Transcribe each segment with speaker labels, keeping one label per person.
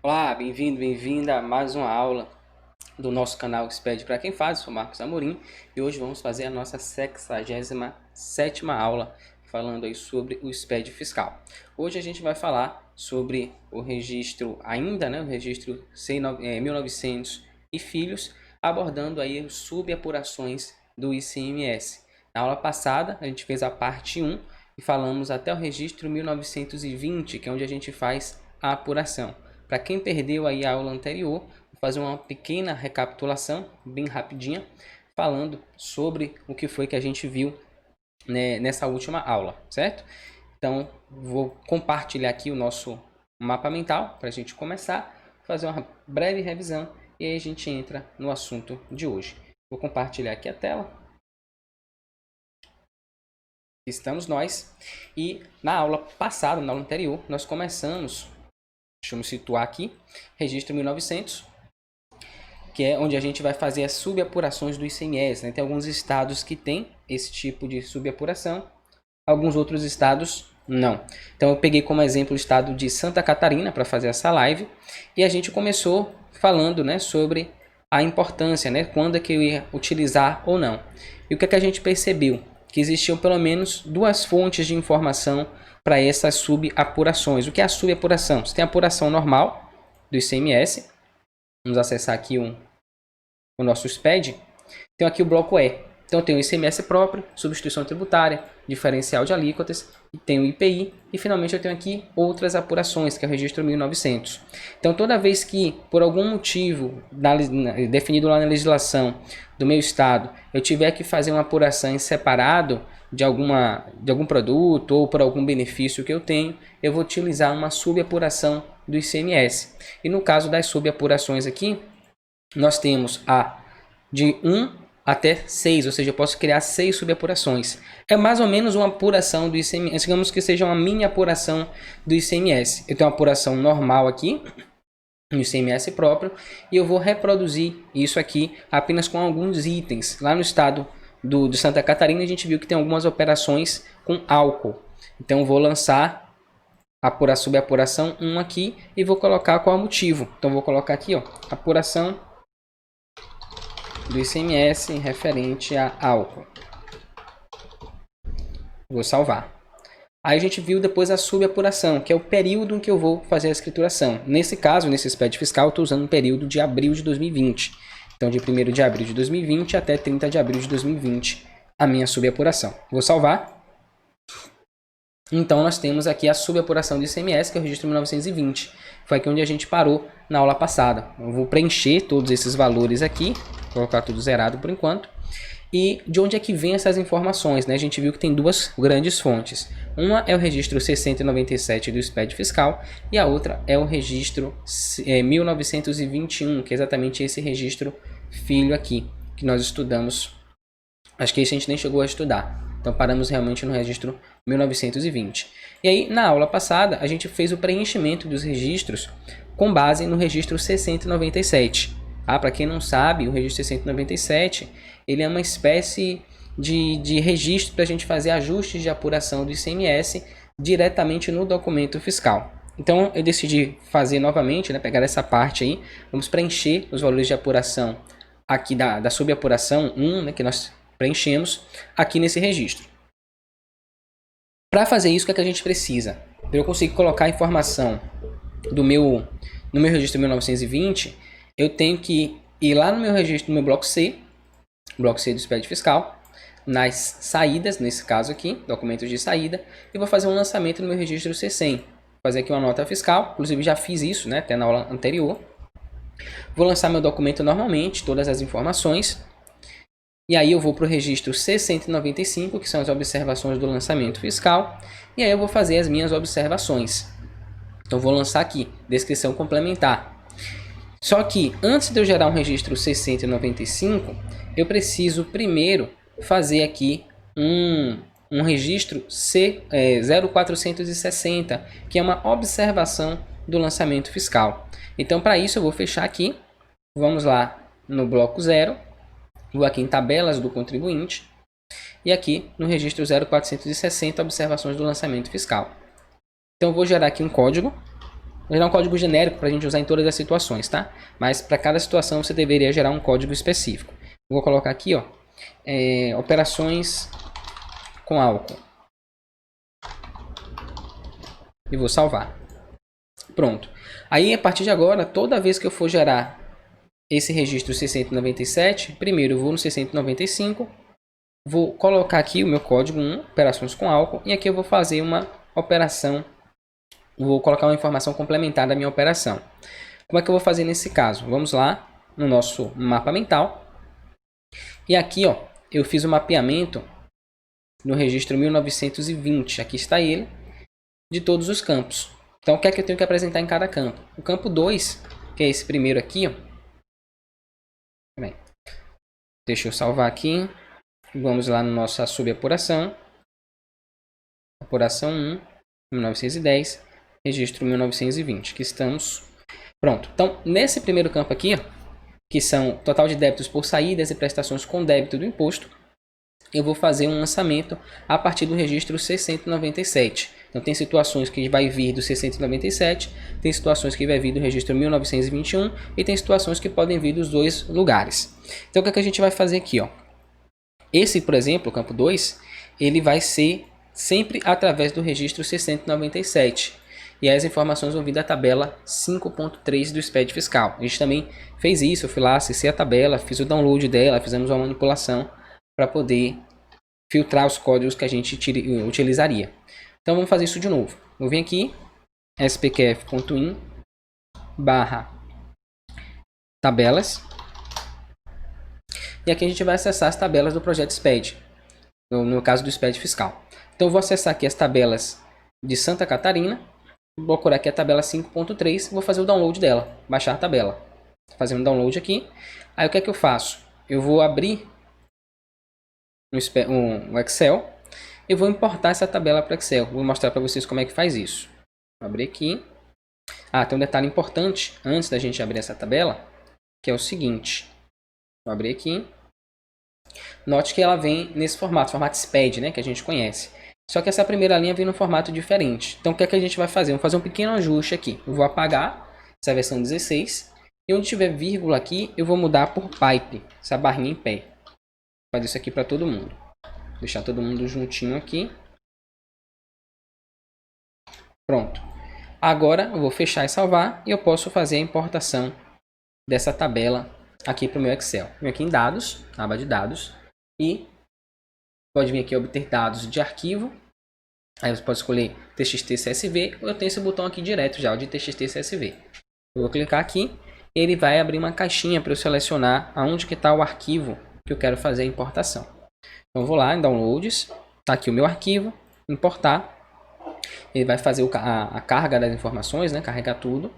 Speaker 1: Olá, bem-vindo, bem-vinda a mais uma aula do nosso canal SPED para quem faz. Eu sou Marcos Amorim e hoje vamos fazer a nossa 67ª aula falando aí sobre o SPED fiscal. Hoje a gente vai falar sobre o registro ainda, né, o registro 1900 e filhos, abordando aí as subapurações do ICMS. Na aula passada a gente fez a parte 1 e falamos até o registro 1920, que é onde a gente faz a apuração. Para quem perdeu aí a aula anterior, vou fazer uma pequena recapitulação, bem rapidinha, falando sobre o que foi que a gente viu, né, nessa última aula, certo? Então, vou compartilhar aqui o nosso mapa mental para a gente começar, fazer uma breve revisão e aí a gente entra no assunto de hoje. Vou compartilhar aqui a tela. Estamos nós. E na aula passada, na aula anterior, nós começamos... Deixa eu me situar aqui, registro 1900, que é onde a gente vai fazer as subapurações do ICMS. Né? Tem alguns estados que tem esse tipo de subapuração, alguns outros estados não. Então eu peguei como exemplo o estado de Santa Catarina para fazer essa live, e a gente começou falando, né, sobre a importância, né, quando é que eu ia utilizar ou não. E o que é que a gente percebeu? Que existiam pelo menos duas fontes de informação para essas subapurações. O que é a subapuração? Você tem a apuração normal do ICMS. Vamos acessar aqui o nosso SPED. Tem aqui o bloco E. Então tem o ICMS próprio, substituição tributária, diferencial de alíquotas, tem o IPI e finalmente eu tenho aqui outras apurações, que é o registro 1900. Então toda vez que por algum motivo definido lá na legislação do meu estado, eu tiver que fazer uma apuração em separado de algum produto ou por algum benefício que eu tenho, eu vou utilizar uma subapuração do ICMS. E no caso das subapurações aqui, nós temos a de 1 até 6, ou seja, eu posso criar 6 subapurações. É mais ou menos uma apuração do ICMS, digamos que seja uma mini apuração do ICMS. Eu tenho uma apuração normal aqui, no ICMS próprio, e eu vou reproduzir isso aqui apenas com alguns itens. Lá no estado de Santa Catarina, a gente viu que tem algumas operações com álcool. Então, eu vou lançar a subapuração 1 aqui e vou colocar qual é o motivo. Então, vou colocar aqui, ó, apuração do ICMS referente a álcool. Vou salvar. Aí a gente viu depois a subapuração, que é o período em que eu vou fazer a escrituração. Nesse caso, nesse SPED fiscal, eu estou usando um período de abril de 2020. Então, de 1º de abril de 2020 até 30 de abril de 2020, a minha subapuração. Vou salvar. Então, nós temos aqui a subapuração do ICMS, que é o registro 1920. Foi aqui onde a gente parou na aula passada. Eu vou preencher todos esses valores aqui, colocar tudo zerado por enquanto. E de onde é que vem essas informações? Né? A gente viu que tem duas grandes fontes. Uma é o registro 697 do SPED fiscal e a outra é o registro 1921, que é exatamente esse registro filho aqui, que nós estudamos. Acho que esse a gente nem chegou a estudar. Então paramos realmente no registro 1920. E aí, na aula passada, a gente fez o preenchimento dos registros com base no registro 697. Para quem não sabe, o registro 697 ele é uma espécie de registro para a gente fazer ajustes de apuração do ICMS diretamente no documento fiscal. Então eu decidi fazer novamente, né, pegar essa parte aí, vamos preencher os valores de apuração aqui da subapuração 1, né, que nós preenchemos aqui nesse registro. Para fazer isso, o que é que a gente precisa? Para eu conseguir colocar a informação no meu registro 1920, eu tenho que ir lá no meu registro, no meu bloco C do SPED fiscal, nas saídas, nesse caso aqui, documentos de saída, e vou fazer um lançamento no meu registro C100. Vou fazer aqui uma nota fiscal, inclusive já fiz isso, né, até na aula anterior. Vou lançar meu documento normalmente, todas as informações, e aí eu vou para o registro C195, que são as observações do lançamento fiscal, e aí eu vou fazer as minhas observações. Então vou lançar aqui, descrição complementar. Só que antes de eu gerar um registro 695, eu preciso primeiro fazer aqui um registro 0460, que é uma observação do lançamento fiscal. Então para isso eu vou fechar aqui, vamos lá no bloco 0, vou aqui em tabelas do contribuinte e aqui no registro 0460, observações do lançamento fiscal. Então eu vou gerar aqui um código. Vou gerar um código genérico para a gente usar em todas as situações, tá? Mas para cada situação você deveria gerar um código específico. Vou colocar aqui, ó, operações com álcool. E vou salvar. Pronto. Aí, a partir de agora, toda vez que eu for gerar esse registro 697, primeiro eu vou no 695, vou colocar aqui o meu código 1, operações com álcool, e aqui eu vou fazer uma operação, vou colocar uma informação complementar da minha operação. Como é que eu vou fazer nesse caso? Vamos lá no nosso mapa mental. E aqui, ó, eu fiz o mapeamento no registro 1920, aqui está ele, de todos os campos. Então, o que é que eu tenho que apresentar em cada campo? O campo 2, que é esse primeiro aqui, ó. Bem, deixa eu salvar aqui. Vamos lá na nossa subapuração. Apuração 1, 1910, registro 1920, que estamos... Pronto. Então, nesse primeiro campo aqui, ó, que são total de débitos por saídas e prestações com débito do imposto, eu vou fazer um lançamento a partir do registro 697. Então, tem situações que vai vir do 697, tem situações que vai vir do registro 1921 e tem situações que podem vir dos dois lugares. Então, o que é que a gente vai fazer aqui, ó? Esse, por exemplo, o campo 2, ele vai ser sempre através do registro 697. E as informações vão vir da tabela 5.3 do SPED fiscal. A gente também fez isso, eu fui lá, acessei a tabela, fiz o download dela, fizemos uma manipulação para poder filtrar os códigos que a gente utilizaria. Então vamos fazer isso de novo. Eu venho aqui, spqf.in /tabelas, e aqui a gente vai acessar as tabelas do projeto SPED, no caso do SPED fiscal. Então eu vou acessar aqui as tabelas de Santa Catarina, vou procurar aqui a tabela 5.3, vou fazer o download dela, baixar a tabela. Vou fazer um download aqui. Aí o que é que eu faço? Eu vou abrir um Excel e vou importar essa tabela para Excel. Vou mostrar para vocês como é que faz isso. Vou abrir aqui. Tem um detalhe importante antes da gente abrir essa tabela, que é o seguinte. Vou abrir aqui. Note que ela vem nesse formato SPED, né, que a gente conhece. Só que essa primeira linha vem num formato diferente. Então o que é que a gente vai fazer? Vamos fazer um pequeno ajuste aqui. Eu vou apagar essa versão 16. E onde tiver vírgula aqui, eu vou mudar por pipe, essa barrinha em pé. Vou fazer isso aqui para todo mundo. Deixar todo mundo juntinho aqui. Pronto. Agora eu vou fechar e salvar. E eu posso fazer a importação dessa tabela aqui para o meu Excel. Venho aqui em dados, aba de dados. E pode vir aqui obter dados de arquivo. Aí você pode escolher TXT CSV. Ou eu tenho esse botão aqui direto já, o de TXT CSV. Eu vou clicar aqui. E ele vai abrir uma caixinha para eu selecionar aonde que está o arquivo que eu quero fazer a importação. Então eu vou lá em Downloads. Está aqui o meu arquivo. Importar. Ele vai fazer a carga das informações, né? Carregar tudo.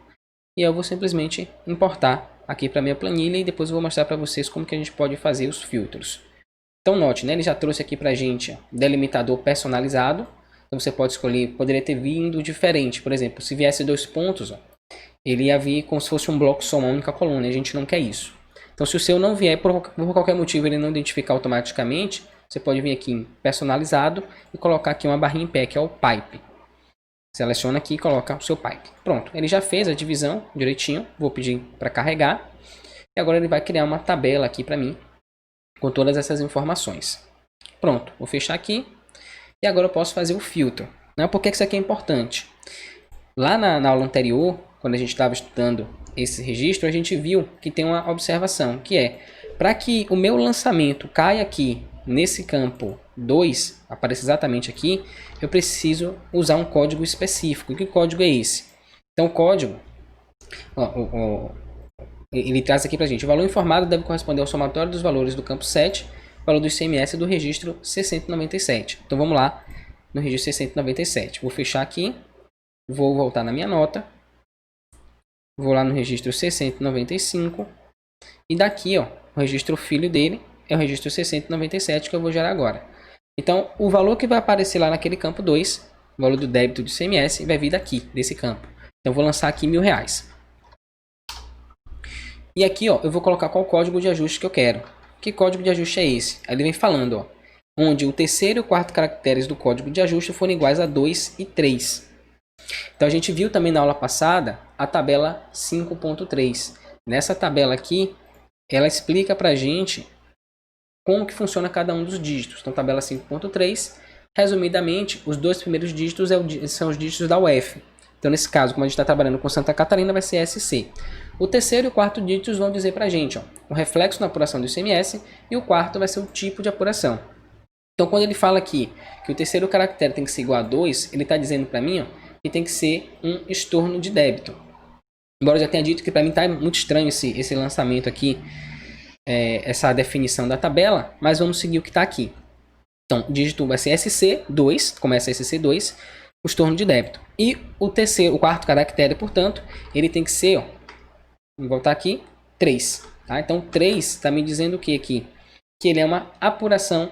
Speaker 1: E eu vou simplesmente importar aqui para minha planilha. E depois eu vou mostrar para vocês como que a gente pode fazer os filtros. Então note, né? Ele já trouxe aqui para a gente delimitador personalizado. Então você pode escolher, poderia ter vindo diferente. Por exemplo, se viesse 2 pontos, ó, ele ia vir como se fosse um bloco só, uma única coluna. E a gente não quer isso. Então se o seu não vier, por qualquer motivo ele não identificar automaticamente, você pode vir aqui em personalizado e colocar aqui uma barrinha em pé, que é o pipe. Seleciona aqui e coloca o seu pipe. Pronto, ele já fez a divisão direitinho. Vou pedir para carregar. E agora ele vai criar uma tabela aqui para mim, com todas essas informações. Pronto, vou fechar aqui. E agora eu posso fazer o filtro. Por que isso aqui é importante? Lá na aula anterior, quando a gente estava estudando esse registro, a gente viu que tem uma observação, que é, para que o meu lançamento caia aqui, nesse campo 2, apareça exatamente aqui, eu preciso usar um código específico. E que código é esse? Então o código, ele traz aqui para a gente, o valor informado deve corresponder ao somatório dos valores do campo 7, valor do ICMS do registro 697. Então vamos lá no registro 697. Vou fechar aqui, vou voltar na minha nota, vou lá no registro 695 e daqui, ó, o registro filho dele é o registro 697 que eu vou gerar agora. Então o valor que vai aparecer lá naquele campo 2, o valor do débito do ICMS, vai vir daqui, desse campo. Então eu vou lançar aqui R$1.000. E aqui, ó, eu vou colocar qual código de ajuste que eu quero. Que código de ajuste é esse? Aí ele vem falando, ó, onde o terceiro e o quarto caracteres do código de ajuste forem iguais a 2 e 3. Então a gente viu também na aula passada a tabela 5.3. Nessa tabela aqui, ela explica para a gente como que funciona cada um dos dígitos. Então, tabela 5.3, resumidamente, os dois primeiros dígitos são os dígitos da UF. Então, nesse caso, como a gente está trabalhando com Santa Catarina, vai ser SC. O terceiro e o quarto dígitos vão dizer para a gente o reflexo na apuração do ICMS, e o quarto vai ser o tipo de apuração. Então, quando ele fala aqui que o terceiro caractere tem que ser igual a 2, ele está dizendo para mim que tem que ser um estorno de débito. Embora eu já tenha dito que para mim está muito estranho esse lançamento aqui, essa definição da tabela, mas vamos seguir o que está aqui. Então, o dígito vai ser SC2, começa SC2, o estorno de débito. E o quarto caractere, portanto, ele tem que ser, vamos voltar aqui, 3. Tá? Então, 3 está me dizendo o que aqui? Que ele é uma apuração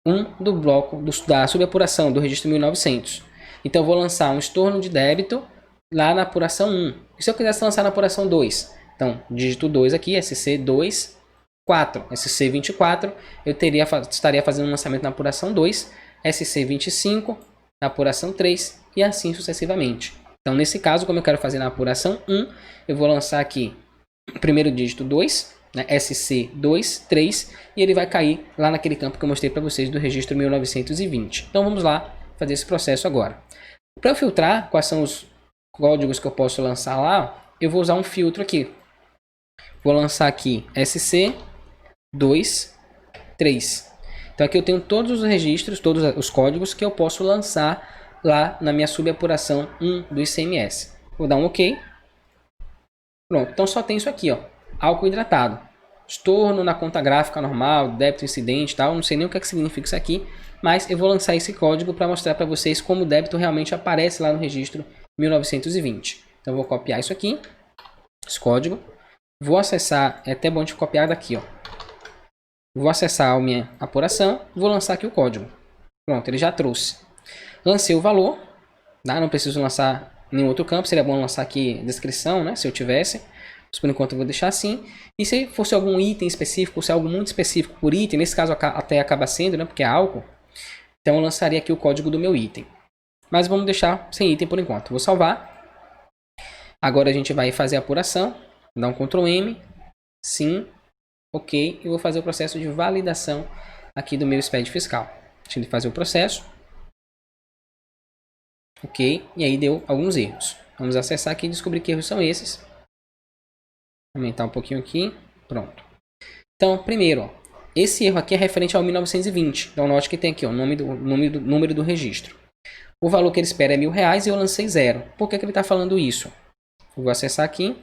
Speaker 1: 1 do bloco da subapuração do registro 1900. Então, eu vou lançar um estorno de débito lá na apuração 1. E se eu quisesse lançar na apuração 2? Então, dígito 2 aqui, SC2, 4, SC24, eu estaria fazendo um lançamento na apuração 2, SC25, na apuração 3 e assim sucessivamente. Então, nesse caso, como eu quero fazer na apuração 1, eu vou lançar aqui o primeiro dígito 2, né, SC2, 3, e ele vai cair lá naquele campo que eu mostrei para vocês do registro 1920. Então, vamos lá fazer esse processo agora. Para eu filtrar quais são os códigos que eu posso lançar lá, eu vou usar um filtro aqui. Vou lançar aqui SC 2, 3. Então aqui eu tenho todos os registros, todos os códigos que eu posso lançar lá na minha subapuração 1 do ICMS. Vou dar um OK. Pronto, então só tem isso aqui, álcool hidratado. Estorno na conta gráfica normal, débito incidente e tal, não sei nem o que significa isso aqui, mas eu vou lançar esse código para mostrar para vocês como o débito realmente aparece lá no registro 1920. Então eu vou copiar isso aqui, esse código, vou acessar, é até bom de copiar daqui, Vou acessar a minha apuração, vou lançar aqui o código. Pronto, ele já trouxe. Lancei o valor, tá? Não preciso lançar nenhum outro campo, seria bom lançar aqui a descrição, né? Se eu tivesse. Mas por enquanto eu vou deixar assim. E se fosse algum item específico, se é algo muito específico por item, nesse caso até acaba sendo, né? Porque é álcool. Então eu lançaria aqui o código do meu item. Mas vamos deixar sem item por enquanto. Vou salvar. Agora a gente vai fazer a apuração. Dar um Ctrl M. Sim. OK, e vou fazer o processo de validação aqui do meu SPED fiscal. Deixa ele fazer o processo. OK, e aí deu alguns erros. Vamos acessar aqui e descobrir que erros são esses. Aumentar um pouquinho aqui. Pronto. Então, primeiro, esse erro aqui é referente ao 1920. Então, note que tem aqui o número do registro. O valor que ele espera é R$1.000 e eu lancei 0. Por que ele está falando isso? Eu vou acessar aqui.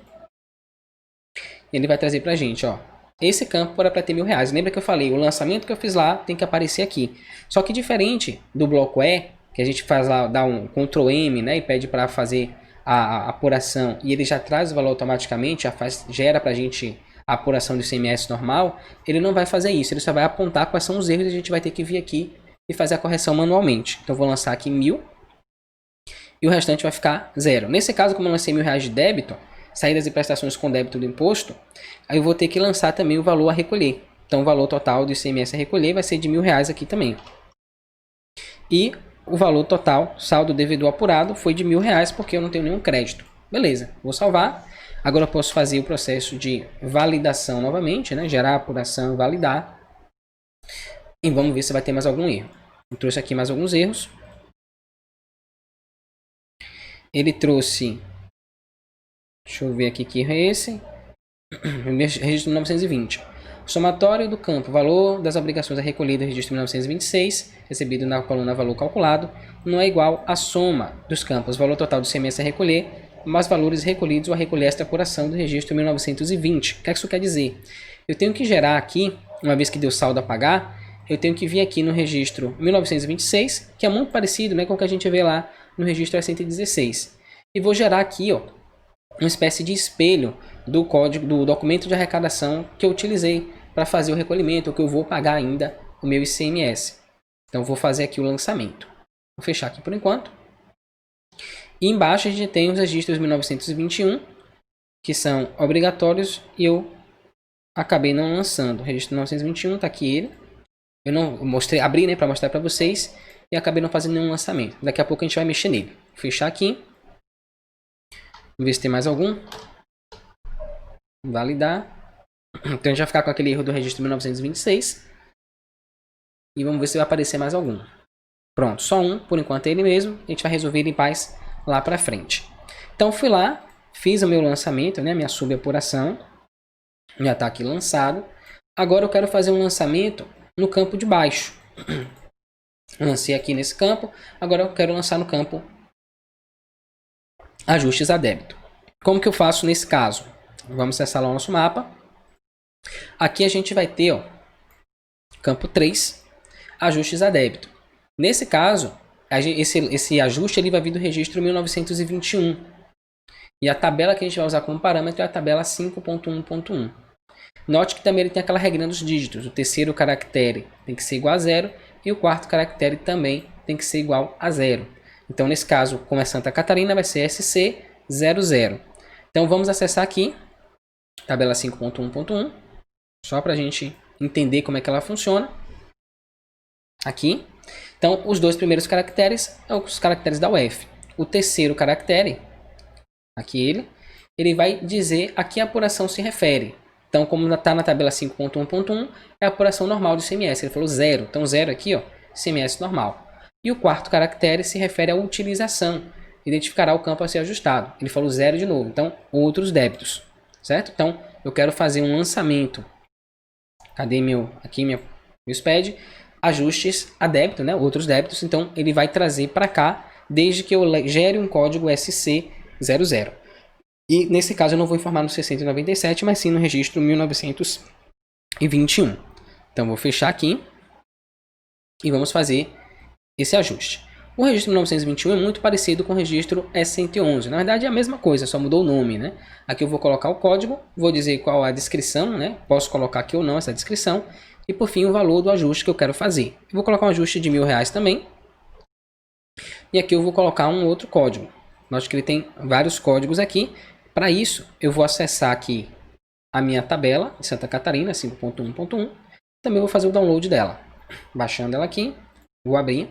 Speaker 1: E ele vai trazer para a gente, esse campo era para ter R$1.000. Lembra que eu falei, o lançamento que eu fiz lá tem que aparecer aqui. Só que diferente do bloco E, que a gente faz lá, dá um Ctrl M, né, e pede para fazer a apuração, e ele já traz o valor automaticamente, gera para a gente a apuração do ICMS normal, ele não vai fazer isso, ele só vai apontar quais são os erros e a gente vai ter que vir aqui e fazer a correção manualmente. Então, eu vou lançar aqui 1.000 e o restante vai ficar 0. Nesse caso, como eu lancei R$1.000 de débito, saídas e prestações com débito do imposto, aí eu vou ter que lançar também o valor a recolher. Então, o valor total do ICMS a recolher vai ser de R$1.000 aqui também. E o valor total, saldo devedor apurado, foi de R$1.000 porque eu não tenho nenhum crédito. Beleza, vou salvar. Agora eu posso fazer o processo de validação novamente, né? Gerar a apuração e validar. E vamos ver se vai ter mais algum erro. Eu trouxe aqui mais alguns erros. Ele trouxe... Deixa eu ver aqui que erro é esse. Registro 1920. O somatório do campo valor das obrigações a recolher do registro 1926, recebido na coluna valor calculado, não é igual à soma dos campos valor total do ICMS a recolher, mais valores recolhidos ou a recolher esta apuração do registro 1920. O que isso quer dizer? Eu tenho que gerar aqui, uma vez que deu saldo a pagar, eu tenho que vir aqui no registro 1926, que é muito parecido, né, com o que a gente vê lá no registro 116. E vou gerar aqui, uma espécie de espelho do código do documento de arrecadação que eu utilizei para fazer o recolhimento, ou que eu vou pagar ainda o meu ICMS. Então, vou fazer aqui o lançamento. Vou fechar aqui por enquanto. E embaixo a gente tem os registros 1921, que são obrigatórios, e eu acabei não lançando. O registro 1921, está aqui ele. Eu não mostrei, abri, né, para mostrar para vocês, e acabei não fazendo nenhum lançamento. Daqui a pouco a gente vai mexer nele. Vou fechar aqui. ver se tem mais algum. Validar. Então a gente vai ficar com aquele erro do registro 1926. E vamos ver se vai aparecer mais algum. Pronto, só um, por enquanto é ele mesmo. A gente vai resolver ele em paz lá pra frente. Então fui lá, fiz o meu lançamento, né, minha subapuração. Já está aqui lançado. Agora eu quero fazer um lançamento no campo de baixo. Lancei aqui nesse campo. Agora eu quero lançar no campo ajustes a débito. Como que eu faço nesse caso? Vamos acessar lá o nosso mapa. Aqui a gente vai ter, ó, campo 3, ajustes a débito. Nesse caso, esse ajuste ele vai vir do registro 1921. E a tabela que a gente vai usar como parâmetro é a tabela 5.1.1. Note que também ele tem aquela regrinha dos dígitos. O terceiro caractere tem que ser igual a 0 e o quarto caractere também tem que ser igual a 0. Então, nesse caso, como é Santa Catarina, vai ser SC00. Então, vamos acessar aqui, tabela 5.1.1, só para a gente entender como é que ela funciona. Aqui. Então, os dois primeiros caracteres são os caracteres da UF. O terceiro caractere, aqui ele vai dizer a que apuração se refere. Então, como está na tabela 5.1.1, é a apuração normal do ICMS. Ele falou 0. Então, 0 aqui, ó, ICMS normal. E o quarto caractere se refere à utilização. Identificará o campo a ser ajustado. Ele falou 0 de novo. Então, outros débitos. Certo? Então, eu quero fazer um lançamento. Cadê aqui meu SPED? Ajustes a débito, né? Outros débitos. Então, ele vai trazer para cá, desde que eu gere um código SC00. E nesse caso eu não vou informar no 697, mas sim no registro 1921. Então vou fechar aqui e vamos fazer esse ajuste. O registro 1921 é muito parecido com o registro S111. Na verdade é a mesma coisa, só mudou o nome, né? Aqui eu vou colocar o código, vou dizer qual é a descrição, né? Posso colocar aqui ou não essa descrição. E por fim o valor do ajuste que eu quero fazer. Eu vou colocar um ajuste de R$1.000 também. E aqui eu vou colocar um outro código. Note que ele tem vários códigos aqui. Para isso, eu vou acessar aqui a minha tabela de Santa Catarina, 5.1.1. Também vou fazer o download dela. Baixando ela aqui, vou abrir,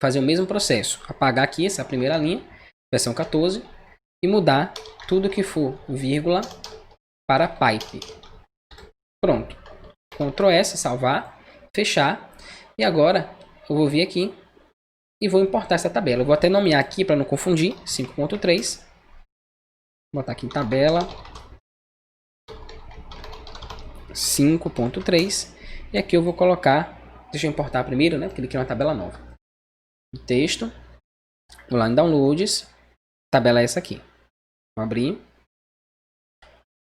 Speaker 1: fazer o mesmo processo. Apagar aqui essa primeira linha, versão 14, e mudar tudo que for vírgula para pipe. Pronto. Ctrl S, salvar, fechar. E agora eu vou vir aqui e vou importar essa tabela. Eu vou até nomear aqui para não confundir, 5.3. Vou botar aqui em tabela 5.3 e aqui eu vou colocar, deixa eu importar primeiro, né, porque ele quer uma tabela nova. O texto, vou lá em downloads, tabela é essa aqui. Vou abrir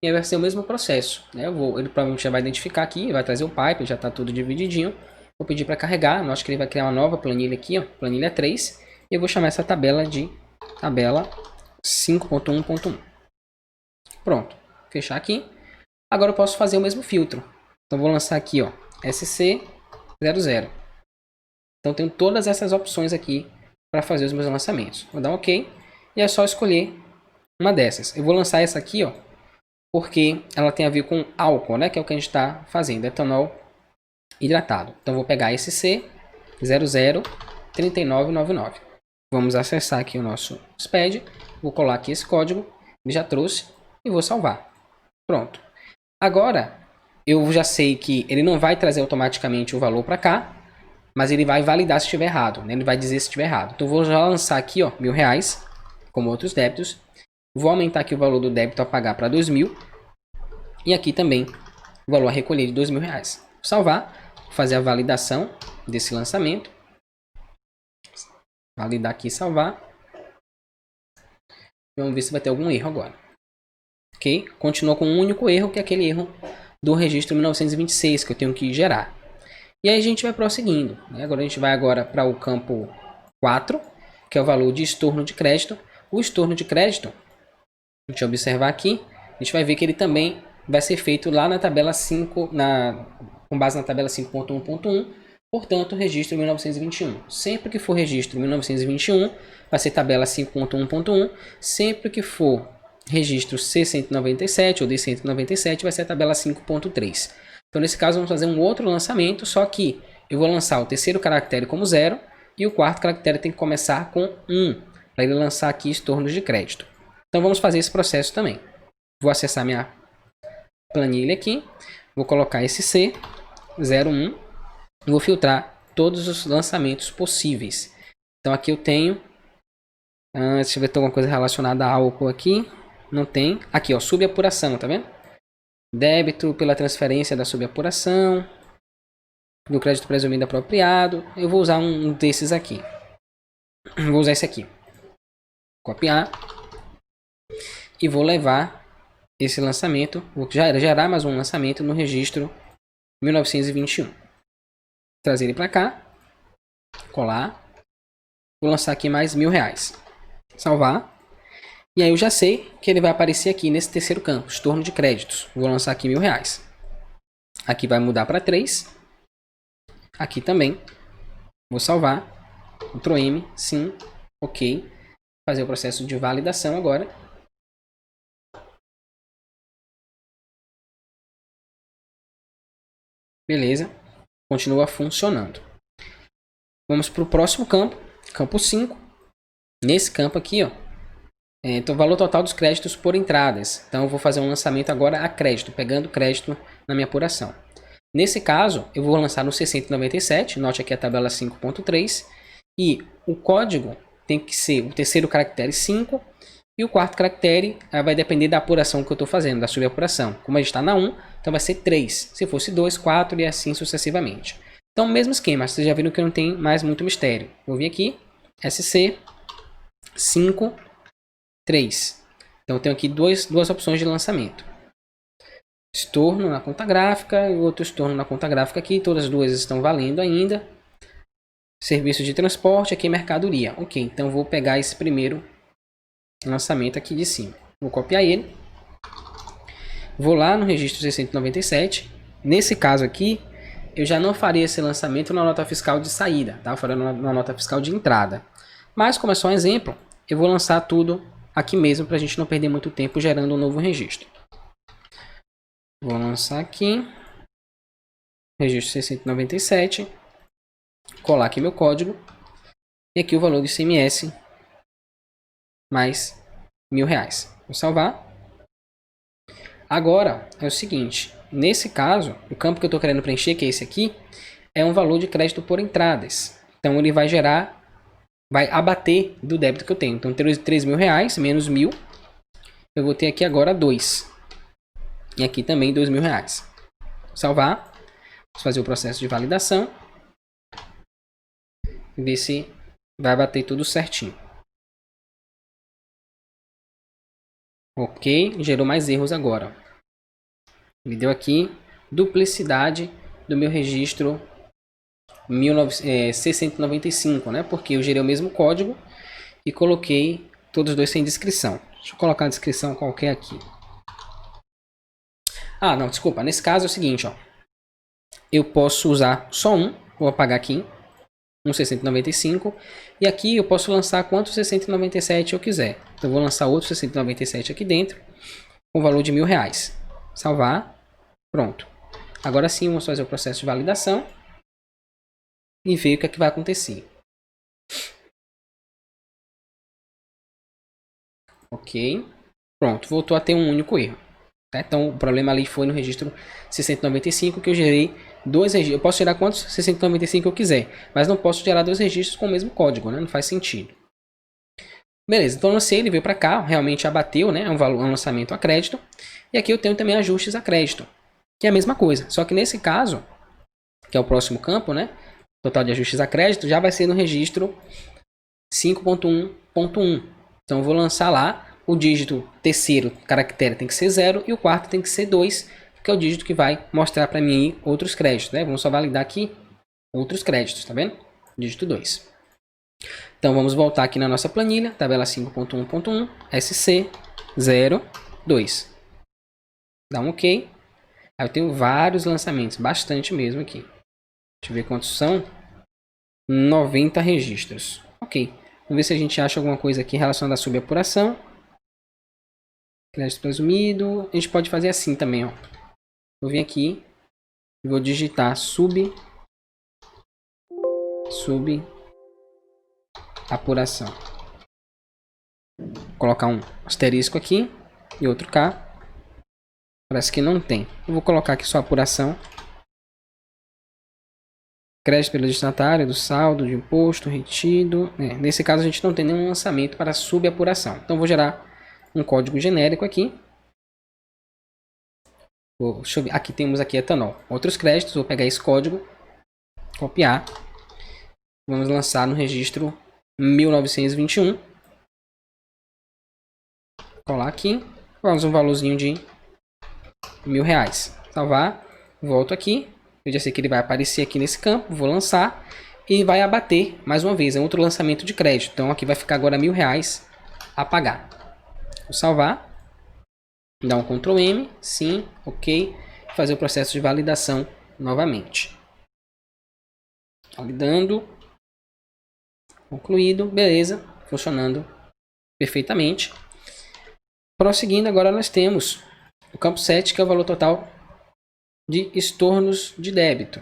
Speaker 1: e aí vai ser o mesmo processo, né? Ele provavelmente já vai identificar aqui, vai trazer o pipe, já está tudo divididinho. Vou pedir para carregar, acho que ele vai criar uma nova planilha aqui, ó, planilha 3, e eu vou chamar essa tabela de tabela 5.1.1. Pronto, fechar aqui. Agora eu posso fazer o mesmo filtro. Então vou lançar aqui, ó, SC00. Então tenho todas essas opções aqui para fazer os meus lançamentos. Vou dar um OK e é só escolher uma dessas. Eu vou lançar essa aqui, ó, porque ela tem a ver com álcool, né, que é o que a gente está fazendo, etanol hidratado. Então vou pegar SC003999. Vamos acessar aqui o nosso SPED. Vou colar aqui esse código, ele já trouxe. E vou salvar. Pronto. Agora, eu já sei que ele não vai trazer automaticamente o valor para cá, mas ele vai validar se estiver errado, né? Ele vai dizer se estiver errado. Então, eu vou já lançar aqui, ó, R$1.000, como outros débitos. Vou aumentar aqui o valor do débito a pagar para 2.000. E aqui também o valor a recolher de R$2.000. Vou salvar, fazer a validação desse lançamento. Validar aqui e salvar. Vamos ver se vai ter algum erro agora. Ok? Continua com um único erro, que é aquele erro do registro 1926 que eu tenho que gerar. E aí a gente vai prosseguindo, né? Agora a gente vai para o campo 4, que é o valor de estorno de crédito. O estorno de crédito, deixa eu observar aqui, a gente vai ver que ele também vai ser feito lá na tabela 5, com base na tabela 5.1.1, portanto, registro 1921. Sempre que for registro 1921, vai ser tabela 5.1.1. Sempre que for registro C197 ou D197, vai ser a tabela 5.3. Então, nesse caso, vamos fazer um outro lançamento, só que eu vou lançar o terceiro caractere como 0 e o quarto caractere tem que começar com 1, para ele lançar aqui estornos de crédito. Então vamos fazer esse processo também. Vou acessar minha planilha aqui, vou colocar esse C01 e vou filtrar todos os lançamentos possíveis. Então aqui eu tenho, deixa eu ver se tem alguma coisa relacionada a álcool aqui, não tem. Aqui ó, subapuração, tá vendo? Débito pela transferência da subapuração, do crédito presumido apropriado. Eu vou usar um desses aqui. Vou usar esse aqui. Copiar. E vou levar esse lançamento, vou gerar mais um lançamento no registro 1921. Trazer ele para cá. Colar. Vou lançar aqui mais R$1.000. Salvar. E aí eu já sei que ele vai aparecer aqui nesse terceiro campo, estorno de créditos. Vou lançar aqui R$1.000. Aqui vai mudar para 3. Aqui também. Vou salvar. Ctrl M, sim, ok. Fazer o processo de validação agora. Beleza. Continua funcionando. Vamos para o próximo campo. Campo 5. Nesse campo aqui, ó. Então, valor total dos créditos por entradas. Então, eu vou fazer um lançamento agora a crédito, pegando crédito na minha apuração. Nesse caso, eu vou lançar no 697, note aqui a tabela 5.3, e o código tem que ser o terceiro caractere 5, e o quarto caractere vai depender da apuração que eu estou fazendo, da subapuração. Como a gente está na 1, então vai ser 3. Se fosse 2, 4 e assim sucessivamente. Então, mesmo esquema, vocês já viram que não tem mais muito mistério. Vou vir aqui, SC 5, 3. Então, eu tenho aqui duas opções de lançamento. Estorno na conta gráfica e outro estorno na conta gráfica aqui. Todas as duas estão valendo ainda. Serviço de transporte, aqui mercadoria. Ok, então vou pegar esse primeiro lançamento aqui de cima. Vou copiar ele. Vou lá no registro 697. Nesse caso aqui, eu já não faria esse lançamento na nota fiscal de saída, tá? Eu faria na nota fiscal de entrada. Mas como é só um exemplo, eu vou lançar tudo aqui mesmo para a gente não perder muito tempo gerando um novo registro. Vou lançar aqui, registro 697, colar aqui meu código, e aqui o valor do ICMS, mais R$1.000. Vou salvar. Agora, é o seguinte, nesse caso, o campo que eu estou querendo preencher, que é esse aqui, é um valor de crédito por entradas. Então, ele vai gerar, vai abater do débito que eu tenho. Então, R$3.000 menos 1.000, eu vou ter aqui agora 2. E aqui também R$2.000. Salvar. Vamos fazer o processo de validação. E ver se vai bater tudo certinho. Ok. Gerou mais erros agora. Me deu aqui duplicidade do meu registro 695, né? Porque eu gerei o mesmo código e coloquei todos os dois sem descrição. Deixa eu colocar a descrição qualquer aqui. Ah, não, desculpa. Nesse caso é o seguinte, ó. Eu posso usar só um. Vou apagar aqui. Um 695. E aqui eu posso lançar quantos 697 eu quiser. Então eu vou lançar outro 697 aqui dentro. Com o valor de R$1.000. Salvar. Pronto. Agora sim vamos fazer o processo de validação. E ver o que é que vai acontecer. Ok. Pronto. Voltou a ter um único erro. Então, o problema ali foi no registro 695 que eu gerei dois registros. Eu posso gerar quantos 695 eu quiser, mas não posso gerar dois registros com o mesmo código, né? Não faz sentido. Beleza, então lancei, ele veio para cá, realmente abateu, né? É um lançamento a crédito. E aqui eu tenho também ajustes a crédito, que é a mesma coisa. Só que nesse caso, que é o próximo campo, né? Total de ajustes a crédito, já vai ser no registro 5.1.1. Então eu vou lançar lá. O dígito terceiro caractere tem que ser 0 e o quarto tem que ser 2, que é o dígito que vai mostrar para mim aí outros créditos, né? Vamos só validar aqui outros créditos, tá vendo? Dígito 2. Então vamos voltar aqui na nossa planilha, tabela 5.1.1, SC02. Dá um OK. Aí eu tenho vários lançamentos, bastante mesmo aqui. Deixa eu ver quantos são. 90 registros. OK. Vamos ver se a gente acha alguma coisa aqui relacionada à subapuração. Crédito presumido. A gente pode fazer assim também, ó. Vou vir aqui e vou digitar subapuração. Vou colocar um asterisco aqui e outro cá. Parece que não tem. Eu vou colocar aqui só apuração. Crédito pelo destinatário, do saldo, de imposto, retido. Nesse caso a gente não tem nenhum lançamento para subapuração. Então vou gerar um código genérico aqui. Deixa eu ver. Aqui temos aqui etanol. Outros créditos, vou pegar esse código, copiar. Vamos lançar no registro 1921. Colar aqui. Vamos um valorzinho de R$1.000. Salvar. Volto aqui. Eu já sei que ele vai aparecer aqui nesse campo. Vou lançar. E vai abater mais uma vez. É outro lançamento de crédito. Então aqui vai ficar agora R$1.000 a pagar. Vou salvar. Dar um Ctrl M. Sim. Ok. Fazer o processo de validação novamente. Validando. Concluído. Beleza. Funcionando perfeitamente. Prosseguindo, agora nós temos o campo 7, que é o valor total de estornos de débito.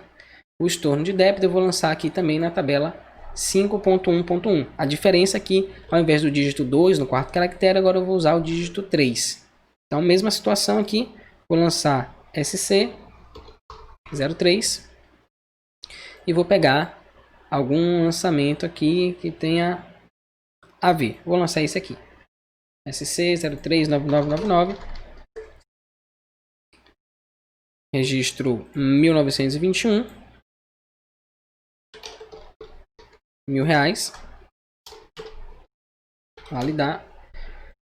Speaker 1: O estorno de débito eu vou lançar aqui também na tabela 5.1.1. A diferença aqui, ao invés do dígito 2 no quarto caractere, agora eu vou usar o dígito 3. Então, mesma situação aqui, vou lançar SC03 e vou pegar algum lançamento aqui que tenha a ver. Vou lançar esse aqui. SC039999, registro 1921, R$1.000, validar.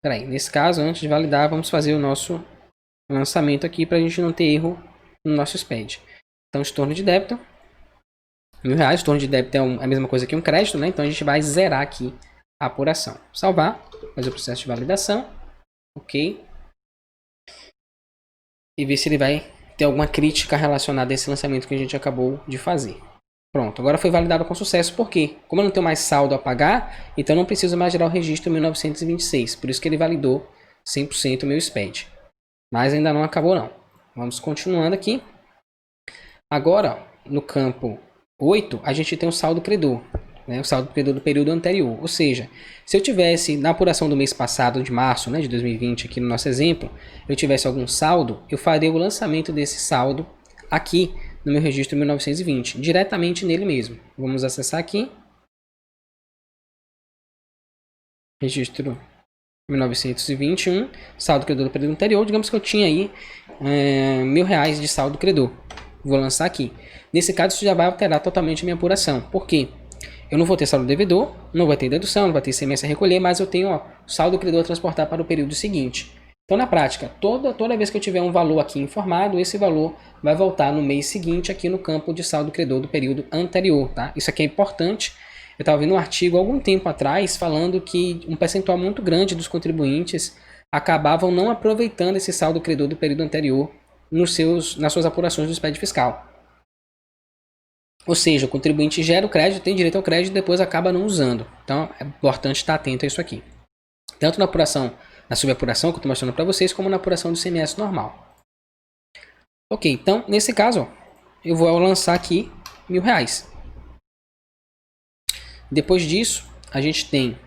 Speaker 1: Peraí, nesse caso, antes de validar, vamos fazer o nosso lançamento aqui para a gente não ter erro no nosso SPED. Então, estorno de débito, R$1.000, estorno de débito é a mesma coisa que um crédito, né? Então a gente vai zerar aqui a apuração. Salvar, fazer o processo de validação, ok, e ver se ele vai ter alguma crítica relacionada a esse lançamento que a gente acabou de fazer. Pronto, agora foi validado com sucesso, porque como eu não tenho mais saldo a pagar, então não preciso mais gerar o registro 1926, por isso que ele validou 100% o meu SPED. Mas ainda não acabou não. Vamos continuando aqui. Agora, no campo 8, a gente tem o saldo credor. O saldo credor do período anterior. Ou seja, se eu tivesse na apuração do mês passado, de março, de 2020, aqui no nosso exemplo, eu tivesse algum saldo, eu faria o lançamento desse saldo aqui no meu registro 1920, diretamente nele mesmo. Vamos acessar aqui. Registro 1921, saldo credor do período anterior. Digamos que eu tinha aí R$1.000 de saldo credor. Vou lançar aqui. Nesse caso, isso já vai alterar totalmente a minha apuração. Por quê? Eu não vou ter saldo devedor, não vai ter dedução, não vai ter ICMS a recolher, mas eu tenho saldo credor a transportar para o período seguinte. Então, na prática, toda vez que eu tiver um valor aqui informado, esse valor vai voltar no mês seguinte aqui no campo de saldo credor do período anterior. Tá? Isso aqui é importante. Eu estava vendo um artigo há algum tempo atrás falando que um percentual muito grande dos contribuintes acabavam não aproveitando esse saldo credor do período anterior nas suas apurações do SPED fiscal. Ou seja, o contribuinte gera o crédito, tem direito ao crédito e depois acaba não usando. Então é importante estar atento a isso aqui. Tanto na apuração, na subapuração que eu estou mostrando para vocês, como na apuração do ICMS normal. Ok, então nesse caso, eu vou lançar aqui R$1.000. Depois disso, a gente tem